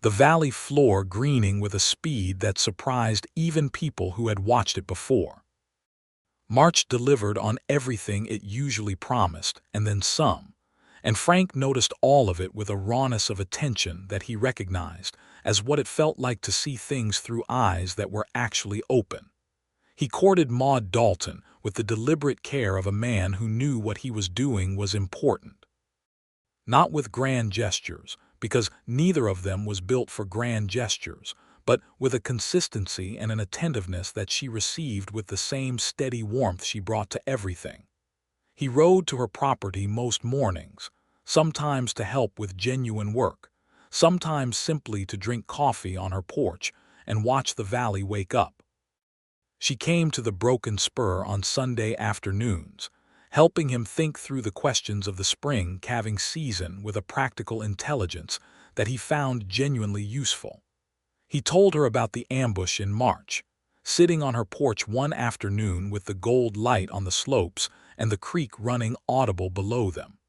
the valley floor greening with a speed that surprised even people who had watched it before. March delivered on everything it usually promised, and then some, and Frank noticed all of it with a rawness of attention that he recognized as what it felt like to see things through eyes that were actually open. He courted Maude Dalton with the deliberate care of a man who knew what he was doing was important. Not with grand gestures, because neither of them was built for grand gestures, but with a consistency and an attentiveness that she received with the same steady warmth she brought to everything. He rode to her property most mornings, sometimes to help with genuine work, sometimes simply to drink coffee on her porch and watch the valley wake up. She came to the Broken Spur on Sunday afternoons, helping him think through the questions of the spring calving season with a practical intelligence that he found genuinely useful. He told her about the ambush in March, sitting on her porch one afternoon with the gold light on the slopes and the creek running audible below them.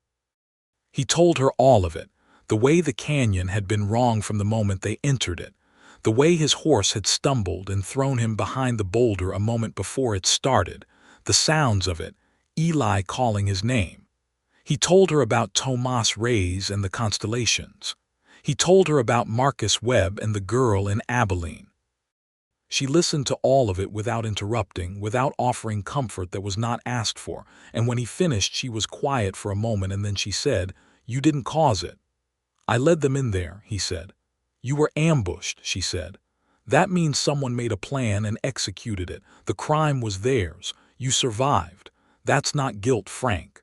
He told her all of it, the way the canyon had been wrong from the moment they entered it, the way his horse had stumbled and thrown him behind the boulder a moment before it started, the sounds of it, Eli calling his name. He told her about Tomas Reyes and the constellations. He told her about Marcus Webb and the girl in Abilene. She listened to all of it without interrupting, without offering comfort that was not asked for, and when he finished she was quiet for a moment and then she said, "You didn't cause it." "I led them in there," he said. "You were ambushed," she said. "That means someone made a plan and executed it. The crime was theirs. You survived. That's not guilt, Frank.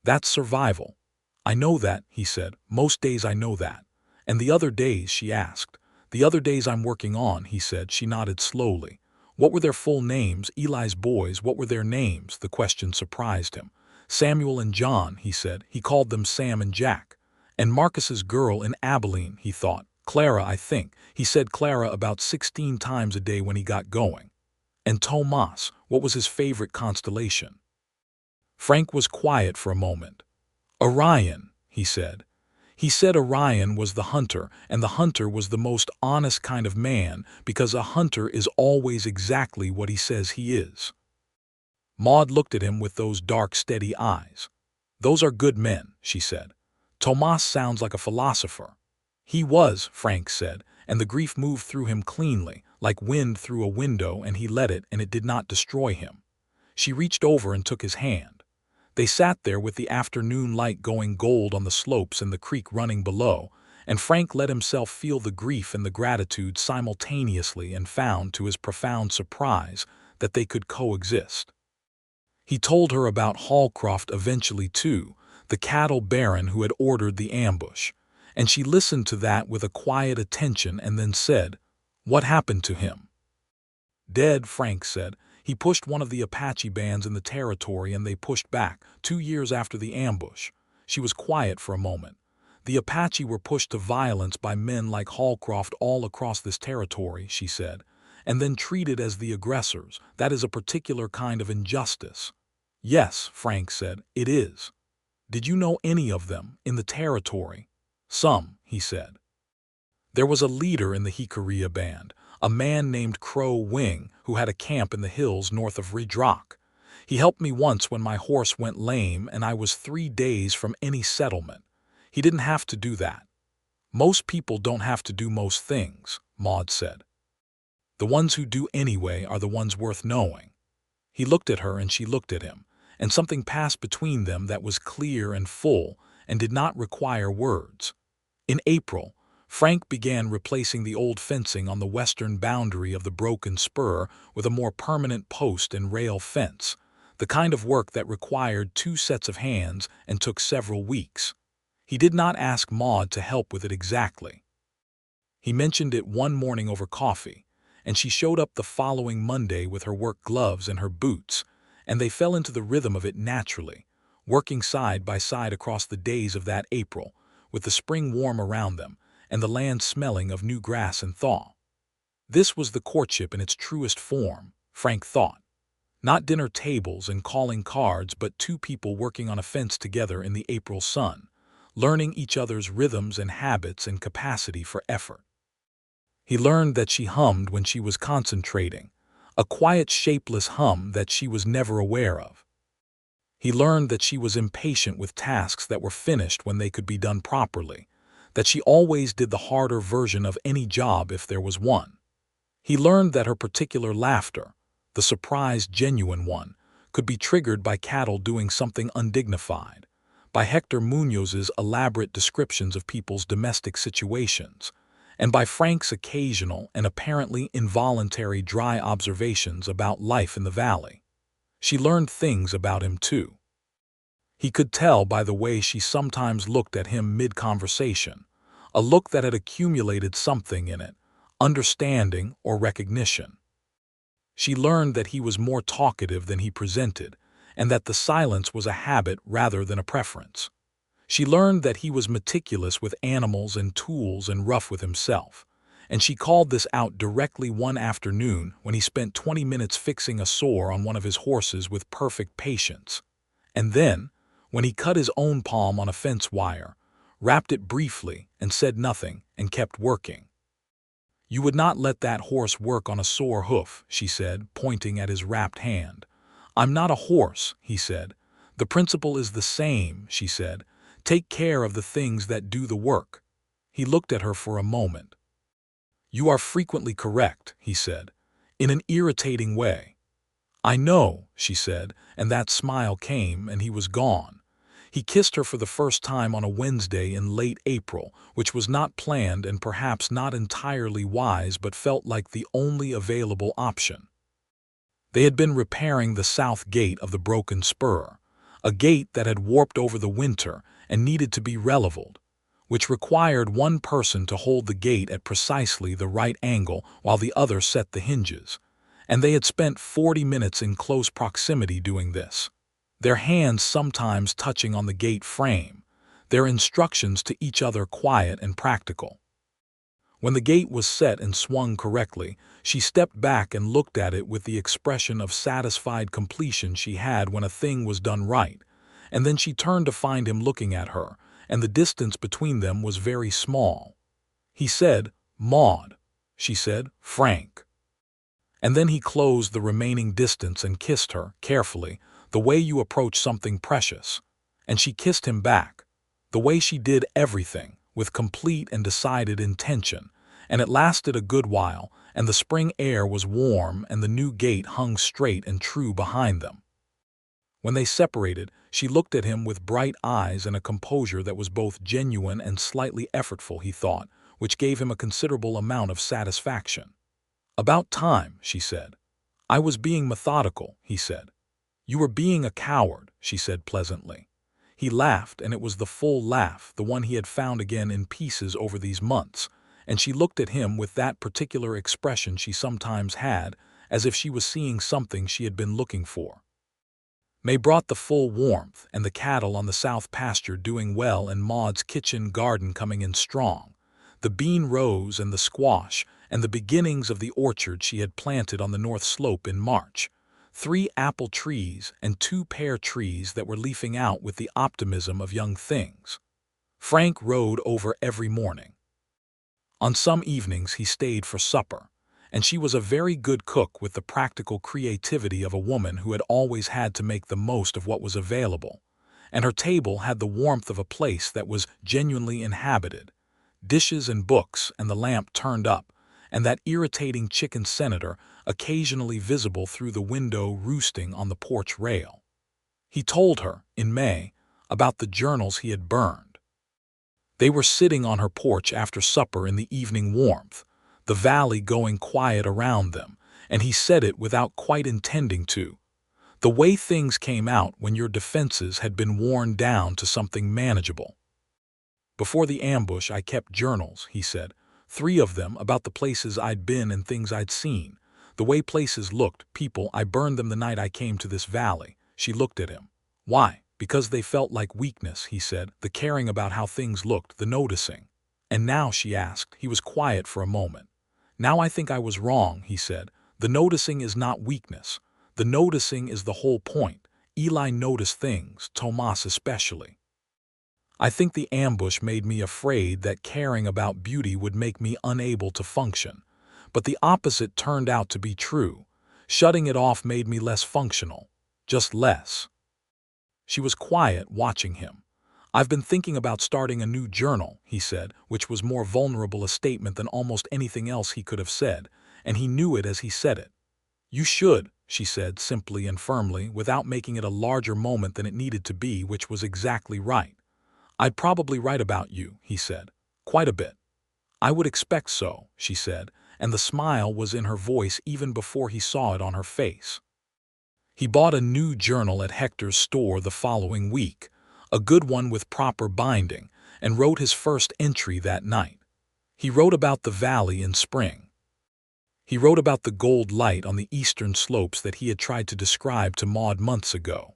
That's survival." "I know that," he said. "Most days I know that." "And the other days?" she asked. "The other days I'm working on," he said. She nodded slowly. "What were their full names? Eli's boys, what were their names?" The question surprised him. "Samuel and John," he said. He called them Sam and Jack. "And Marcus's girl in Abilene," he thought. "Clara, I think." He said Clara about 16 times a day when he got going. "And Tomas, what was his favorite constellation?" Frank was quiet for a moment. "Orion," he said. He said Orion was the hunter, and the hunter was the most honest kind of man because a hunter is always exactly what he says he is. Maude looked at him with those dark, steady eyes. "Those are good men," she said. "Tomas sounds like a philosopher." "He was," Frank said, and the grief moved through him cleanly, like wind through a window, and he let it, and it did not destroy him. She reached over and took his hand. They sat there with the afternoon light going gold on the slopes and the creek running below, and Frank let himself feel the grief and the gratitude simultaneously and found, to his profound surprise, that they could coexist. He told her about Hallcroft eventually too, the cattle baron who had ordered the ambush, and she listened to that with a quiet attention and then said, "What happened to him?" "Dead," Frank said. "He pushed one of the Apache bands in the territory and they pushed back, 2 years after the ambush." She was quiet for a moment. "The Apache were pushed to violence by men like Hallcroft all across this territory," she said, and then treated as the aggressors. That is a particular kind of injustice." "Yes," Frank said, "it is." "Did you know any of them in the territory?" "Some," he said. There was a leader in the Hikaria band, a man named Crow Wing, who had a camp in the hills north of Ridrock. He helped me once when my horse went lame and I was 3 days from any settlement. He didn't have to do that. "Most people don't have to do most things," Maude said. "The ones who do anyway are the ones worth knowing." He looked at her and she looked at him, and something passed between them that was clear and full and did not require words. In April, Frank began replacing the old fencing on the western boundary of the broken spur with a more permanent post and rail fence, the kind of work that required 2 sets of hands and took several weeks. He did not ask Maude to help with it exactly. He mentioned it one morning over coffee, and she showed up the following Monday with her work gloves and her boots, and they fell into the rhythm of it naturally, working side by side across the days of that April, with the spring warm around them and the land smelling of new grass and thaw. This was the courtship in its truest form, Frank thought. Not dinner tables and calling cards, but 2 people working on a fence together in the April sun, learning each other's rhythms and habits and capacity for effort. He learned that she hummed when she was concentrating, a quiet, shapeless hum that she was never aware of. He learned that she was impatient with tasks that were finished when they could be done properly, that she always did the harder version of any job if there was one. He learned that her particular laughter, the surprised, genuine one, could be triggered by cattle doing something undignified, by Hector Munoz's elaborate descriptions of people's domestic situations, and by Frank's occasional and apparently involuntary dry observations about life in the valley. She learned things about him, too. He could tell by the way she sometimes looked at him mid-conversation, a look that had accumulated something in it, understanding or recognition. She learned that he was more talkative than he presented, and that the silence was a habit rather than a preference. She learned that he was meticulous with animals and tools and rough with himself, and she called this out directly one afternoon when he spent 20 minutes fixing a sore on one of his horses with perfect patience. And then, when he cut his own palm on a fence wire, wrapped it briefly and said nothing and kept working. "You would not let that horse work on a sore hoof," she said, pointing at his wrapped hand. "I'm not a horse," he said. "The principle is the same," she said. "Take care of the things that do the work." He looked at her for a moment. "You are frequently correct," he said, in an irritating way. "I know," she said, and that smile came and he was gone. He kissed her for the first time on a Wednesday in late April, which was not planned and perhaps not entirely wise but felt like the only available option. They had been repairing the south gate of the broken spur, a gate that had warped over the winter and needed to be releveled, which required one person to hold the gate at precisely the right angle while the other set the hinges, and they had spent 40 minutes in close proximity doing this, their hands sometimes touching on the gate frame, their instructions to each other quiet and practical. When the gate was set and swung correctly, she stepped back and looked at it with the expression of satisfied completion she had when a thing was done right, and then she turned to find him looking at her, and the distance between them was very small. He said, "Maude." She said, "Frank." And then he closed the remaining distance and kissed her, carefully, the way you approach something precious. And she kissed him back, the way she did everything, with complete and decided intention, and it lasted a good while, and the spring air was warm and the new gate hung straight and true behind them. When they separated, she looked at him with bright eyes and a composure that was both genuine and slightly effortful, he thought, which gave him a considerable amount of satisfaction. "About time," she said. "I was being methodical," he said. "You were being a coward," she said pleasantly. He laughed, and it was the full laugh, the one he had found again in pieces over these months, and she looked at him with that particular expression she sometimes had, as if she was seeing something she had been looking for. May brought the full warmth, and the cattle on the south pasture doing well and Maude's kitchen garden coming in strong. the bean rows and the squash, and the beginnings of the orchard she had planted on the north slope in March. 3 apple trees and 2 pear trees that were leafing out with the optimism of young things. Frank rode over every morning. On some evenings he stayed for supper, and she was a very good cook with the practical creativity of a woman who had always had to make the most of what was available, and her table had the warmth of a place that was genuinely inhabited. Dishes and books and the lamp turned up, and that irritating chicken senator occasionally visible through the window roosting on the porch rail. He told her, in May, about the journals he had burned. They were sitting on her porch after supper in the evening warmth, the valley going quiet around them, and he said it without quite intending to. The way things came out when your defenses had been worn down to something manageable. Before the ambush I kept journals, he said, 3 of them about the places I'd been and things I'd seen. The way places looked, people, I burned them the night I came to this valley. She looked at him. Why? Because they felt like weakness, he said, the caring about how things looked, the noticing. And now, she asked. He was quiet for a moment. Now I think I was wrong, he said. The noticing is not weakness. The noticing is the whole point. Eli noticed things, Tomas especially. I think the ambush made me afraid that caring about beauty would make me unable to function. But the opposite turned out to be true. Shutting it off made me less functional. Just less. She was quiet, watching him. I've been thinking about starting a new journal, he said, which was more vulnerable a statement than almost anything else he could have said, and he knew it as he said it. You should, she said simply and firmly, without making it a larger moment than it needed to be, which was exactly right. I'd probably write about you, he said. Quite a bit. I would expect so, she said, and the smile was in her voice even before he saw it on her face. He bought a new journal at Hector's store the following week, a good one with proper binding, and wrote his first entry that night. He wrote about the valley in spring. He wrote about the gold light on the eastern slopes that he had tried to describe to Maude months ago.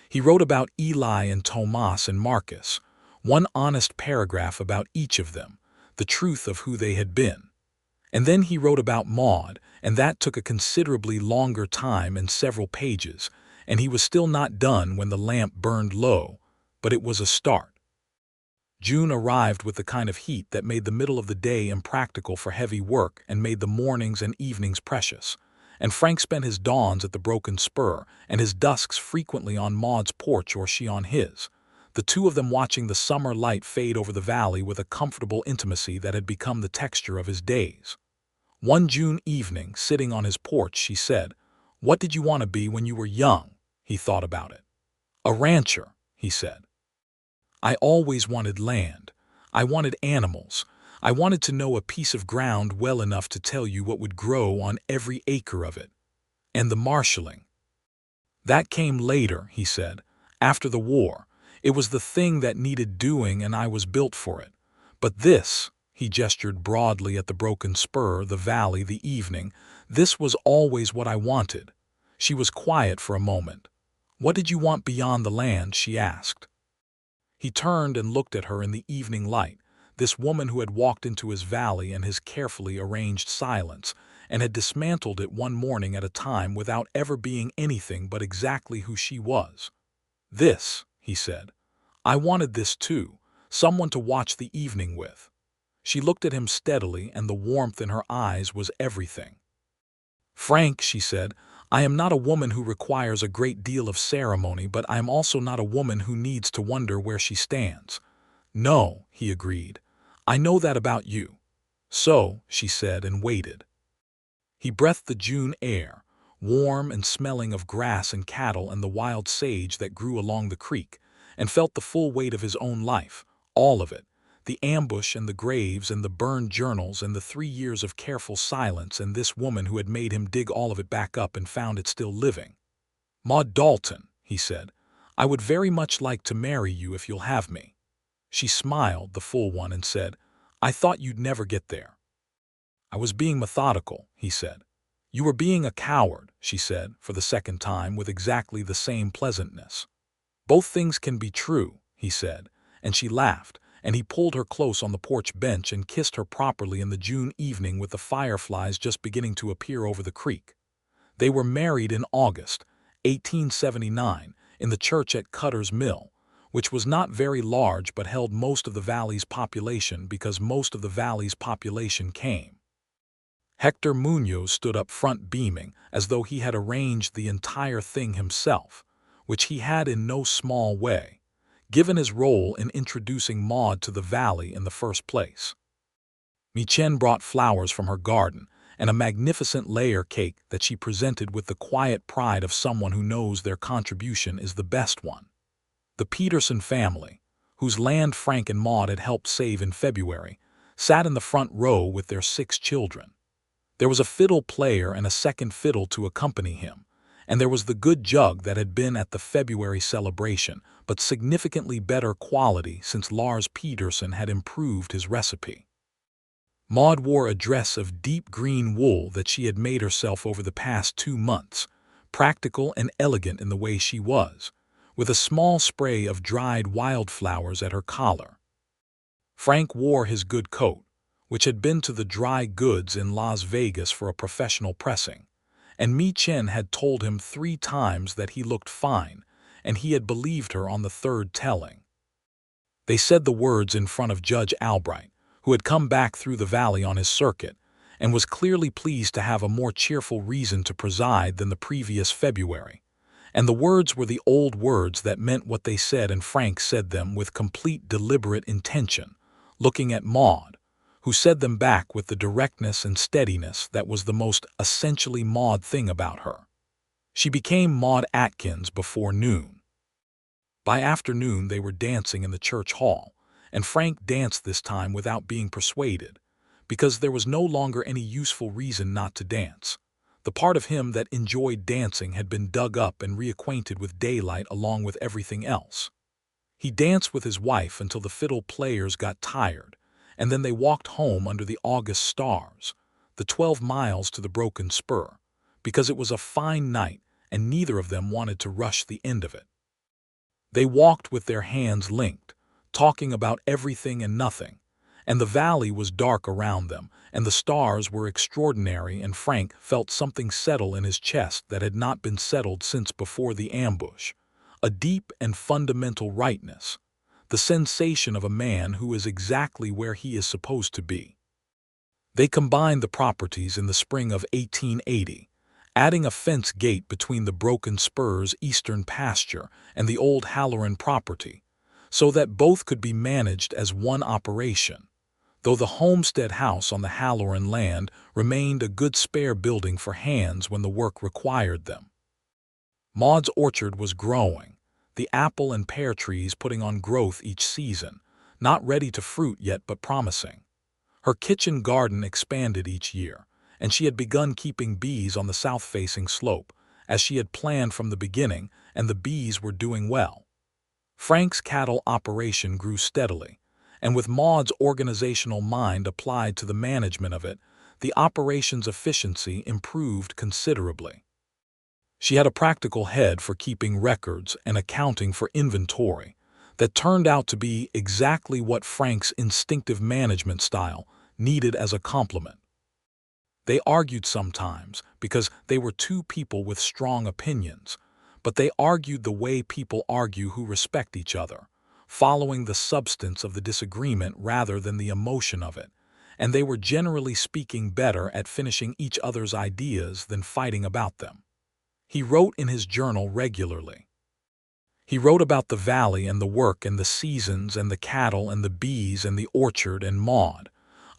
He wrote about Eli and Tomas and Marcus, one honest paragraph about each of them, the truth of who they had been. And then he wrote about Maude, and that took a considerably longer time and several pages, and he was still not done when the lamp burned low, but it was a start. June arrived with the kind of heat that made the middle of the day impractical for heavy work and made the mornings and evenings precious, and Frank spent his dawns at the broken spur and his dusks frequently on Maude's porch or she on his, the 2 of them watching the summer light fade over the valley with a comfortable intimacy that had become the texture of his days. One June evening, sitting on his porch, she said, "What did you want to be when you were young?" He thought about it. "A rancher," he said. "I always wanted land. I wanted animals. I wanted to know a piece of ground well enough to tell you what would grow on every acre of it. And the marshaling. That came later," he said, "after the war. It was the thing that needed doing and I was built for it. But this," he gestured broadly at the broken spur, the valley, the evening, "this was always what I wanted." She was quiet for a moment. "What did you want beyond the land?" she asked. He turned and looked at her in the evening light, this woman who had walked into his valley and his carefully arranged silence, and had dismantled it one morning at a time without ever being anything but exactly who she was. "This," he said. "I wanted this too, someone to watch the evening with." She looked at him steadily, and the warmth in her eyes was everything. "Frank," she said, "I am not a woman who requires a great deal of ceremony, but I am also not a woman who needs to wonder where she stands." "No," he agreed. "I know that about you." "So," she said, and waited. He breathed the June air, warm and smelling of grass and cattle and the wild sage that grew along the creek, and felt the full weight of his own life, all of it, the ambush and the graves and the burned journals and the 3 years of careful silence and this woman who had made him dig all of it back up and found it still living. "Maude Dalton," he said, "I would very much like to marry you if you'll have me." She smiled, the full one, and said, "I thought you'd never get there." "I was being methodical," he said. "You were being a coward," she said, for the second time, with exactly the same pleasantness. "Both things can be true," he said, and she laughed, and he pulled her close on the porch bench and kissed her properly in the June evening with the fireflies just beginning to appear over the creek. They were married in August 1879 in the church at Cutter's Mill, which was not very large but held most of the valley's population because most of the valley's population came. Hector Munoz stood up front beaming as though he had arranged the entire thing himself, which he had in no small way, given his role in introducing Maude to the valley in the first place. Michen brought flowers from her garden and a magnificent layer cake that she presented with the quiet pride of someone who knows their contribution is the best one. The Peterson family, whose land Frank and Maude had helped save in February, sat in the front row with their 6 children. There was a fiddle player and a second fiddle to accompany him, and there was the good jug that had been at the February celebration, but significantly better quality since Lars Peterson had improved his recipe. Maude wore a dress of deep green wool that she had made herself over the past 2 months, practical and elegant in the way she was, with a small spray of dried wildflowers at her collar. Frank wore his good coat, which had been to the dry goods in Las Vegas for a professional pressing, and Michen had told him 3 times that he looked fine, and he had believed her on the 3rd telling. They said the words in front of Judge Albright, who had come back through the valley on his circuit, and was clearly pleased to have a more cheerful reason to preside than the previous February. And the words were the old words that meant what they said, and Frank said them with complete deliberate intention, looking at Maude, who said them back with the directness and steadiness that was the most essentially Maude thing about her. She became Maude Atkins before noon. By afternoon they were dancing in the church hall, and Frank danced this time without being persuaded, because there was no longer any useful reason not to dance. The part of him that enjoyed dancing had been dug up and reacquainted with daylight along with everything else. He danced with his wife until the fiddle players got tired, and then they walked home under the August stars, the 12 miles to the Broken Spur, because it was a fine night and neither of them wanted to rush the end of it. They walked with their hands linked, talking about everything and nothing, and the valley was dark around them, and the stars were extraordinary, and Frank felt something settle in his chest that had not been settled since before the ambush, a deep and fundamental rightness, the sensation of a man who is exactly where he is supposed to be. They combined the properties in the spring of 1880, adding a fence gate between the Broken Spur's eastern pasture and the old Halloran property, so that both could be managed as one operation, though the homestead house on the Halloran land remained a good spare building for hands when the work required them. Maude's orchard was growing, the apple and pear trees putting on growth each season, not ready to fruit yet but promising. Her kitchen garden expanded each year, and she had begun keeping bees on the south-facing slope, as she had planned from the beginning, and the bees were doing well. Frank's cattle operation grew steadily, and with Maude's organizational mind applied to the management of it, the operation's efficiency improved considerably. She had a practical head for keeping records and accounting for inventory that turned out to be exactly what Frank's instinctive management style needed as a complement. They argued sometimes because they were 2 people with strong opinions, but they argued the way people argue who respect each other, following the substance of the disagreement rather than the emotion of it, and they were generally speaking better at finishing each other's ideas than fighting about them. He wrote in his journal regularly. He wrote about the valley and the work and the seasons and the cattle and the bees and the orchard and Maude,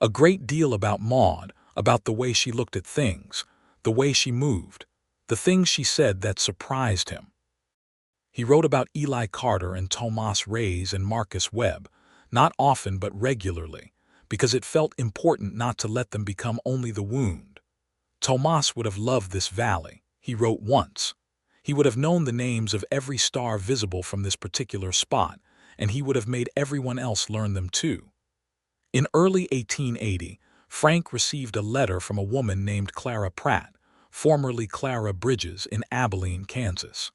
a great deal about Maude, about the way she looked at things, the way she moved, the things she said that surprised him. He wrote about Eli Carter and Tomas Reyes and Marcus Webb, not often but regularly, because it felt important not to let them become only the wound. Tomas would have loved this valley, he wrote once. He would have known the names of every star visible from this particular spot, and he would have made everyone else learn them too. In early 1880, Frank received a letter from a woman named Clara Pratt, formerly Clara Bridges, in Abilene, Kansas.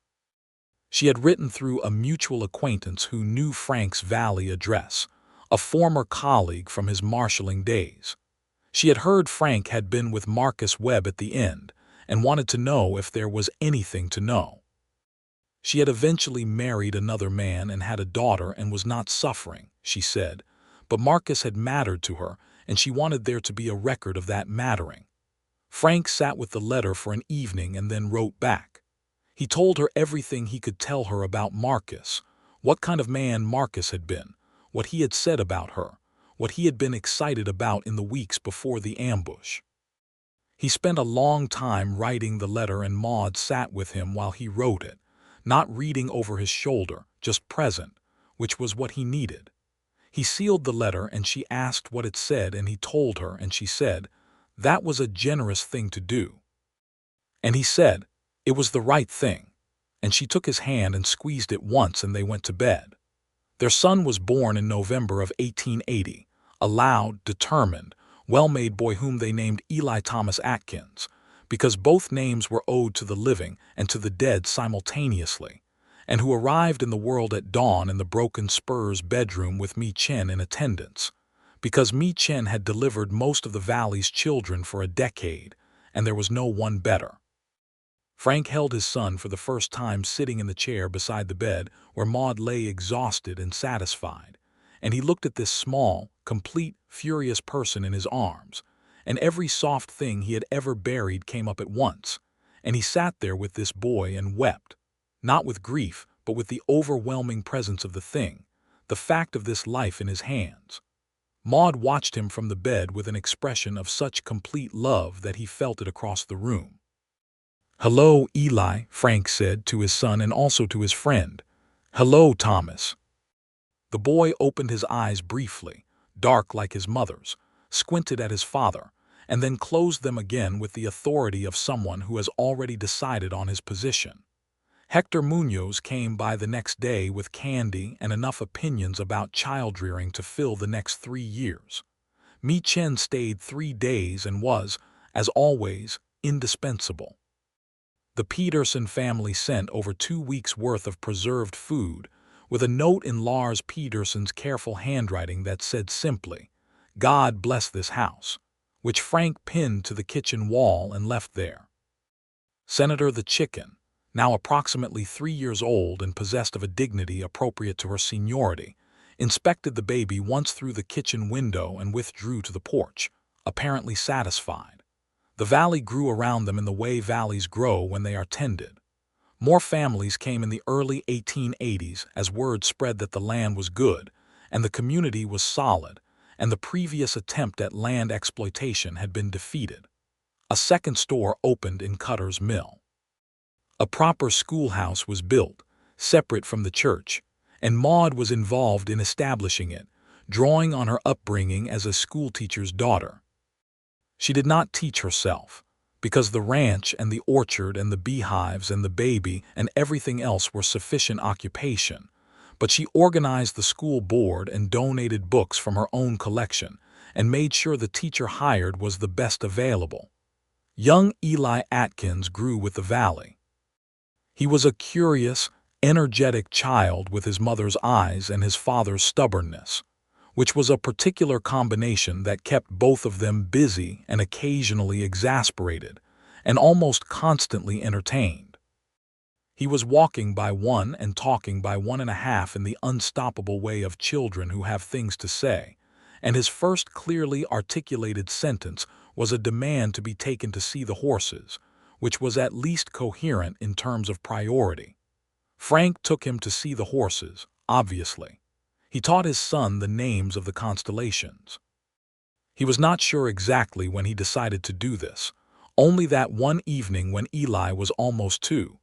She had written through a mutual acquaintance who knew Frank's valley address, a former colleague from his marshalling days. She had heard Frank had been with Marcus Webb at the end and wanted to know if there was anything to know. She had eventually married another man and had a daughter and was not suffering, she said, but Marcus had mattered to her and she wanted there to be a record of that mattering. Frank sat with the letter for an evening and then wrote back. He told her everything he could tell her about Marcus, what kind of man Marcus had been, what he had said about her, what he had been excited about in the weeks before the ambush. He spent a long time writing the letter and Maude sat with him while he wrote it, not reading over his shoulder, just present, which was what he needed. He sealed the letter and she asked what it said and he told her and she said, "That was a generous thing to do." And he said, "It was the right thing." And she took his hand and squeezed it once and they went to bed. Their son was born in November of 1880, a loud, determined, well-made boy whom they named Eli Thomas Atkins, because both names were owed to the living and to the dead simultaneously, and who arrived in the world at dawn in the Broken Spur's bedroom with Mi Chen in attendance, because Mi Chen had delivered most of the valley's children for a decade, and there was no one better. Frank held his son for the first time sitting in the chair beside the bed where Maude lay exhausted and satisfied, and he looked at this small, complete, furious person in his arms, and every soft thing he had ever buried came up at once, and he sat there with this boy and wept, not with grief, but with the overwhelming presence of the thing, the fact of this life in his hands. Maude watched him from the bed with an expression of such complete love that he felt it across the room. "Hello, Eli," Frank said to his son and also to his friend. "Hello, Thomas." The boy opened his eyes briefly, dark like his mother's, squinted at his father, and then closed them again with the authority of someone who has already decided on his position. Hector Munoz came by the next day with candy and enough opinions about child-rearing to fill the next 3 years. Mi Chen stayed 3 days and was, as always, indispensable. The Peterson family sent over 2 weeks' worth of preserved food, with a note in Lars Peterson's careful handwriting that said simply, "God bless this house," which Frank pinned to the kitchen wall and left there. Senator the chicken, now approximately 3 years old and possessed of a dignity appropriate to her seniority, inspected the baby once through the kitchen window and withdrew to the porch, apparently satisfied. The valley grew around them in the way valleys grow when they are tended. More families came in the early 1880s as word spread that the land was good, and the community was solid, and the previous attempt at land exploitation had been defeated. A second store opened in Cutter's Mill. A proper schoolhouse was built, separate from the church, and Maude was involved in establishing it, drawing on her upbringing as a schoolteacher's daughter. She did not teach herself, because the ranch and the orchard and the beehives and the baby and everything else were sufficient occupation, but she organized the school board and donated books from her own collection and made sure the teacher hired was the best available. Young Eli Atkins grew with the valley. He was a curious, energetic child with his mother's eyes and his father's stubbornness, which was a particular combination that kept both of them busy and occasionally exasperated, and almost constantly entertained. He was walking by one and talking by 1.5 in the unstoppable way of children who have things to say, and his first clearly articulated sentence was a demand to be taken to see the horses, which was at least coherent in terms of priority. Frank took him to see the horses, obviously. He taught his son the names of the constellations. He was not sure exactly when he decided to do this, only that one evening when Eli was almost 2.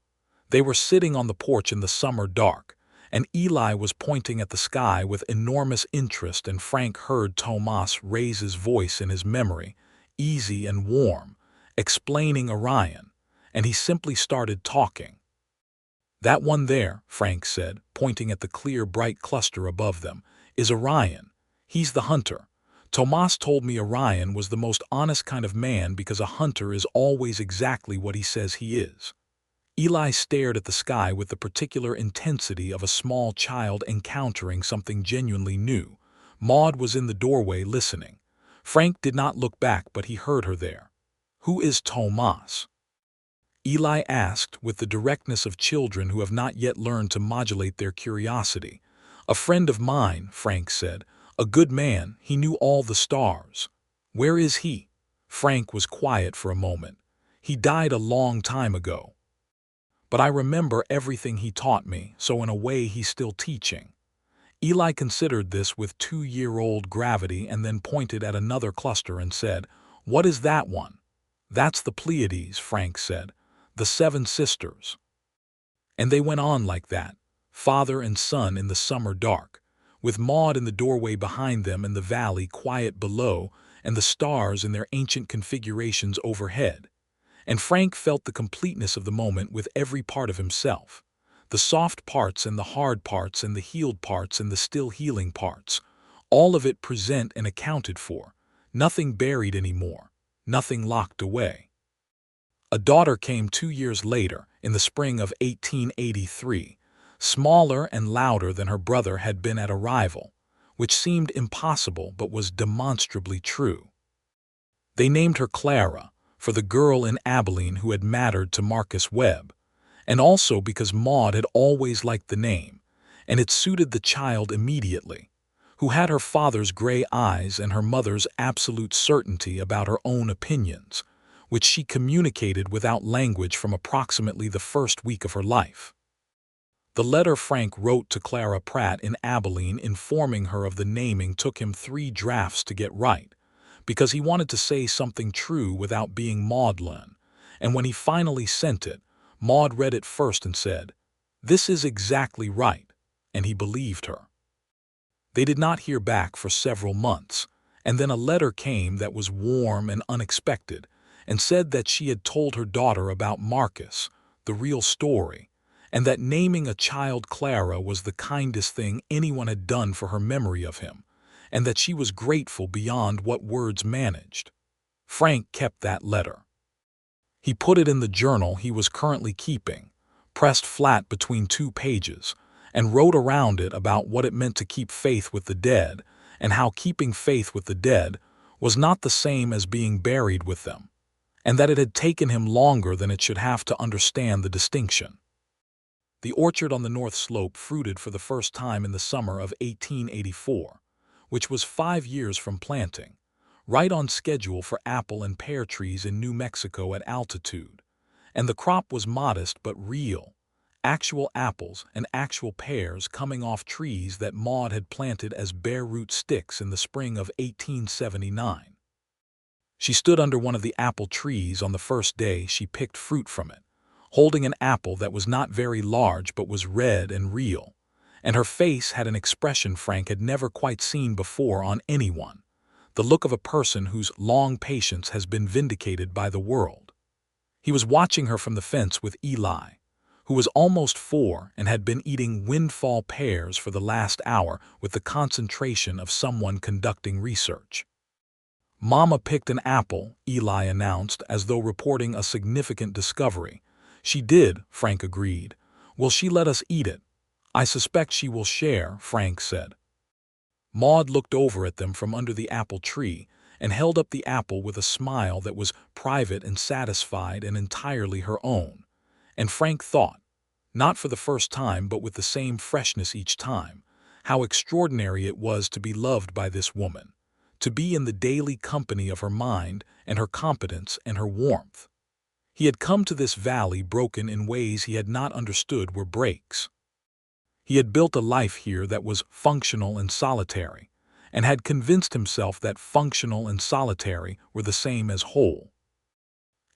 They were sitting on the porch in the summer dark, and Eli was pointing at the sky with enormous interest, and Frank heard Tomas raise his voice in his memory, easy and warm, explaining Orion, and he simply started talking. "That one there," Frank said, pointing at the clear, bright cluster above them, "is Orion. He's the hunter. Tomas told me Orion was the most honest kind of man because a hunter is always exactly what he says he is." Eli stared at the sky with the particular intensity of a small child encountering something genuinely new, Maude was in the doorway listening. Frank did not look back, but he heard her there. "Who is Tomas?" Eli asked with the directness of children who have not yet learned to modulate their curiosity. "A friend of mine," Frank said. "A good man, he knew all the stars." "Where is he?" Frank was quiet for a moment. "He died a long time ago. But I remember everything he taught me, so in a way he's still teaching." Eli considered this with 2-year-old gravity and then pointed at another cluster and said, "What is that one?" "That's the Pleiades," Frank said. "The 7 sisters." And they went on like that, father and son in the summer dark, with Maude in the doorway behind them and the valley quiet below and the stars in their ancient configurations overhead. And Frank felt the completeness of the moment with every part of himself. The soft parts and the hard parts and the healed parts and the still healing parts. All of it present and accounted for. Nothing buried anymore. Nothing locked away. A daughter came 2 years later, in the spring of 1883, smaller and louder than her brother had been at arrival, which seemed impossible but was demonstrably true. They named her Clara, for the girl in Abilene who had mattered to Marcus Webb, and also because Maude had always liked the name, and it suited the child immediately, who had her father's gray eyes and her mother's absolute certainty about her own opinions, which she communicated without language from approximately the first week of her life. The letter Frank wrote to Clara Pratt in Abilene informing her of the naming took him 3 drafts to get right, because he wanted to say something true without being maudlin, and when he finally sent it, Maude read it first and said, "This is exactly right," and he believed her. They did not hear back for several months, and then a letter came that was warm and unexpected, and said that she had told her daughter about Marcus, the real story, and that naming a child Clara was the kindest thing anyone had done for her memory of him, and that she was grateful beyond what words managed. Frank kept that letter. He put it in the journal he was currently keeping, pressed flat between 2 pages, and wrote around it about what it meant to keep faith with the dead, and how keeping faith with the dead was not the same as being buried with them, and that it had taken him longer than it should have to understand the distinction. The orchard on the north slope fruited for the first time in the summer of 1884, which was 5 years from planting, right on schedule for apple and pear trees in New Mexico at altitude, and the crop was modest but real, actual apples and actual pears coming off trees that Maude had planted as bare root sticks in the spring of 1879. She stood under one of the apple trees on the first day she picked fruit from it, holding an apple that was not very large but was red and real, and her face had an expression Frank had never quite seen before on anyone, the look of a person whose long patience has been vindicated by the world. He was watching her from the fence with Eli, who was almost 4 and had been eating windfall pears for the last hour with the concentration of someone conducting research. "Mama picked an apple," Eli announced as though reporting a significant discovery. "She did," Frank agreed. "Will she let us eat it?" "I suspect she will share," Frank said. Maude looked over at them from under the apple tree and held up the apple with a smile that was private and satisfied and entirely her own. And Frank thought, not for the first time but with the same freshness each time, how extraordinary it was to be loved by this woman, to be in the daily company of her mind and her competence and her warmth. He had come to this valley broken in ways he had not understood were breaks. He had built a life here that was functional and solitary, and had convinced himself that functional and solitary were the same as whole.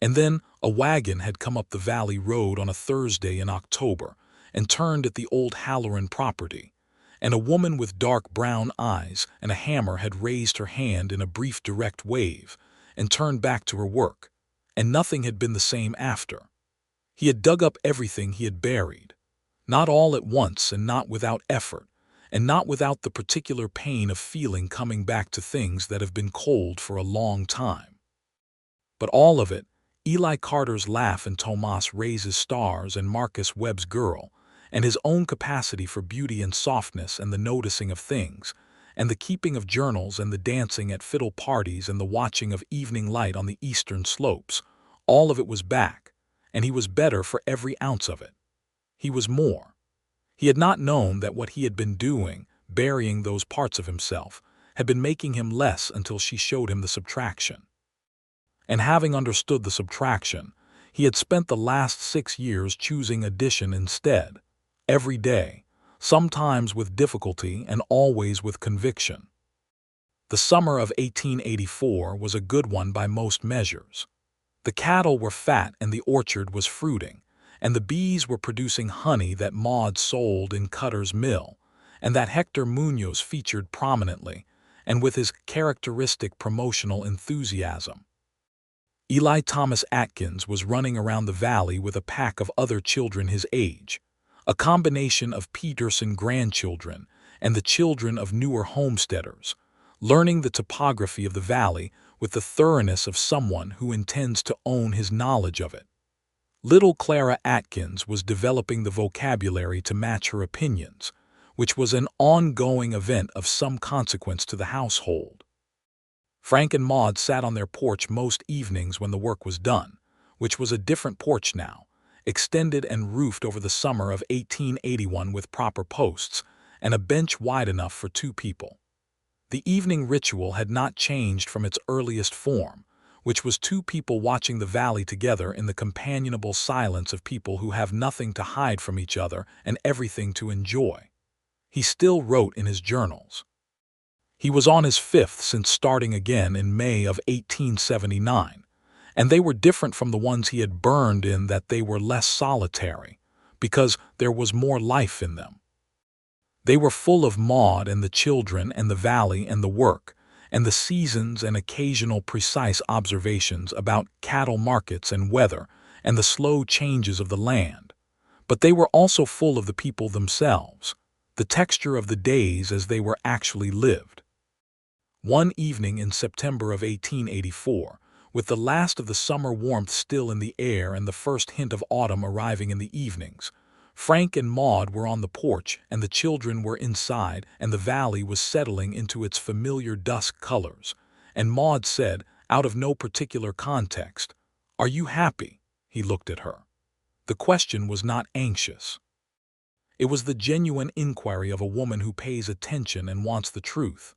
And then a wagon had come up the valley road on a Thursday in October and turned at the old Halloran property, and a woman with dark brown eyes and a hammer had raised her hand in a brief direct wave and turned back to her work, and nothing had been the same after. He had dug up everything he had buried, not all at once and not without effort, and not without the particular pain of feeling coming back to things that have been cold for a long time. But all of it, Eli Carter's laugh and Tomas Reyes's stars and Marcus Webb's girl, and his own capacity for beauty and softness and the noticing of things, and the keeping of journals and the dancing at fiddle parties and the watching of evening light on the eastern slopes, all of it was back, and he was better for every ounce of it. He was more. He had not known that what he had been doing, burying those parts of himself, had been making him less until she showed him the subtraction. And having understood the subtraction, he had spent the last 6 years choosing addition instead, every day, sometimes with difficulty and always with conviction. The summer of 1884 was a good one by most measures. The cattle were fat and the orchard was fruiting, and the bees were producing honey that Maude sold in Cutter's Mill, and that Hector Munoz featured prominently, and with his characteristic promotional enthusiasm. Eli Thomas Atkins was running around the valley with a pack of other children his age, a combination of Peterson grandchildren and the children of newer homesteaders, learning the topography of the valley with the thoroughness of someone who intends to own his knowledge of it. Little Clara Atkins was developing the vocabulary to match her opinions, which was an ongoing event of some consequence to the household. Frank and Maude sat on their porch most evenings when the work was done, which was a different porch now, extended and roofed over the summer of 1881 with proper posts, and a bench wide enough for 2 people. The evening ritual had not changed from its earliest form, which was 2 people watching the valley together in the companionable silence of people who have nothing to hide from each other and everything to enjoy. He still wrote in his journals. He was on his 5th since starting again in May of 1879, and they were different from the ones he had burned in that they were less solitary, because there was more life in them. They were full of Maude and the children and the valley and the work, and the seasons and occasional precise observations about cattle markets and weather and the slow changes of the land. But they were also full of the people themselves, the texture of the days as they were actually lived. One evening in September of 1884, with the last of the summer warmth still in the air and the first hint of autumn arriving in the evenings, Frank and Maude were on the porch and the children were inside and the valley was settling into its familiar dusk colors, and Maude said, out of no particular context, "Are you happy?" He looked at her. The question was not anxious. It was the genuine inquiry of a woman who pays attention and wants the truth.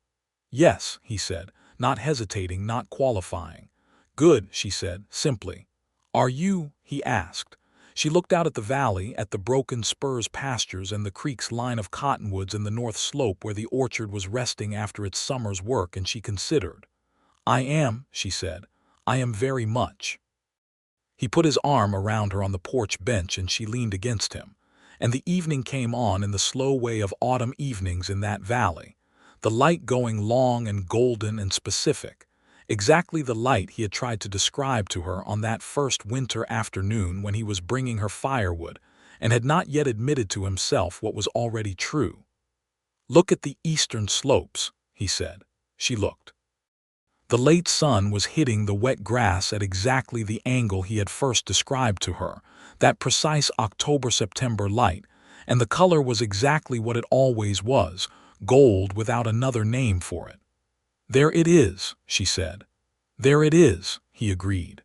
"Yes," he said, not hesitating, not qualifying. "Good," she said, simply. "Are you?" he asked. She looked out at the valley, at the broken spurs pastures and the creek's line of cottonwoods and the north slope where the orchard was resting after its summer's work, and she considered. "I am," she said. "I am very much." He put his arm around her on the porch bench and she leaned against him, and the evening came on in the slow way of autumn evenings in that valley, the light going long and golden and specific, exactly the light he had tried to describe to her on that first winter afternoon when he was bringing her firewood and had not yet admitted to himself what was already true. "Look at the eastern slopes," he said. She looked. The late sun was hitting the wet grass at exactly the angle he had first described to her, that precise October-September light, and the color was exactly what it always was, gold without another name for it. "There it is," she said. "There it is," he agreed.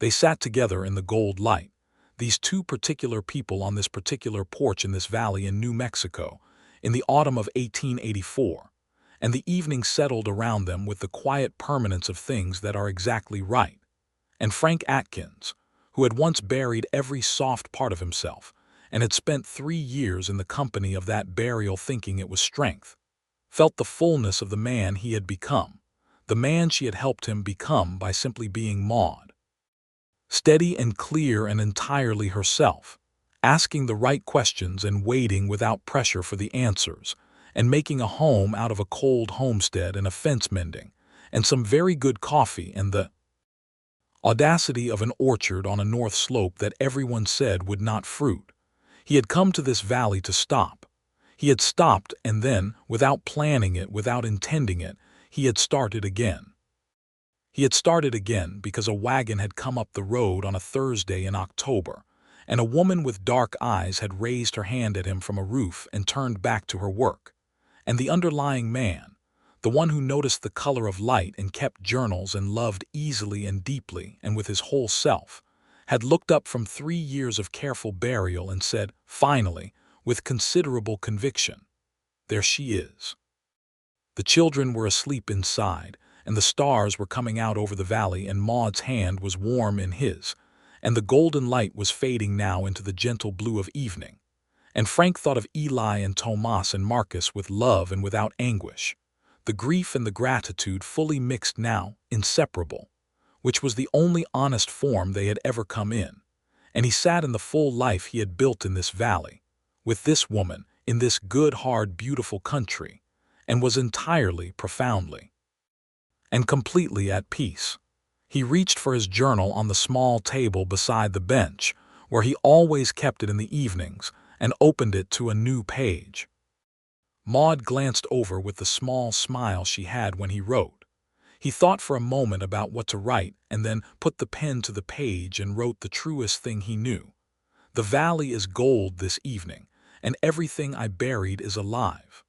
They sat together in the gold light, these 2 particular people on this particular porch in this valley in New Mexico, in the autumn of 1884, and the evening settled around them with the quiet permanence of things that are exactly right. And Frank Atkins, who had once buried every soft part of himself, and had spent 3 years in the company of that burial thinking it was strength, felt the fullness of the man he had become, the man she had helped him become by simply being Maude. Steady and clear and entirely herself, asking the right questions and waiting without pressure for the answers, and making a home out of a cold homestead and a fence mending, and some very good coffee and the audacity of an orchard on a north slope that everyone said would not fruit. He had come to this valley to stop. He had stopped, and then, without planning it, without intending it, he had started again. He had started again because a wagon had come up the road on a Thursday in October, and a woman with dark eyes had raised her hand at him from a roof and turned back to her work, And the underlying man, the one who noticed the color of light and kept journals and loved easily and deeply and with his whole self, had looked up from 3 years of careful burial and said, finally, with considerable conviction, "There she is." The children were asleep inside, and the stars were coming out over the valley, and Maude's hand was warm in his, and the golden light was fading now into the gentle blue of evening. And Frank thought of Eli and Tomas and Marcus with love and without anguish, the grief and the gratitude fully mixed now, inseparable, which was the only honest form they had ever come in. And he sat in the full life he had built in this valley, with this woman, in this good, hard, beautiful country, and was entirely, profoundly, and completely at peace. He reached for his journal on the small table beside the bench, where he always kept it in the evenings, and opened it to a new page. Maude glanced over with the small smile she had when he wrote. He thought for a moment about what to write and then put the pen to the page and wrote the truest thing he knew. "The valley is gold this evening, and everything I buried is alive."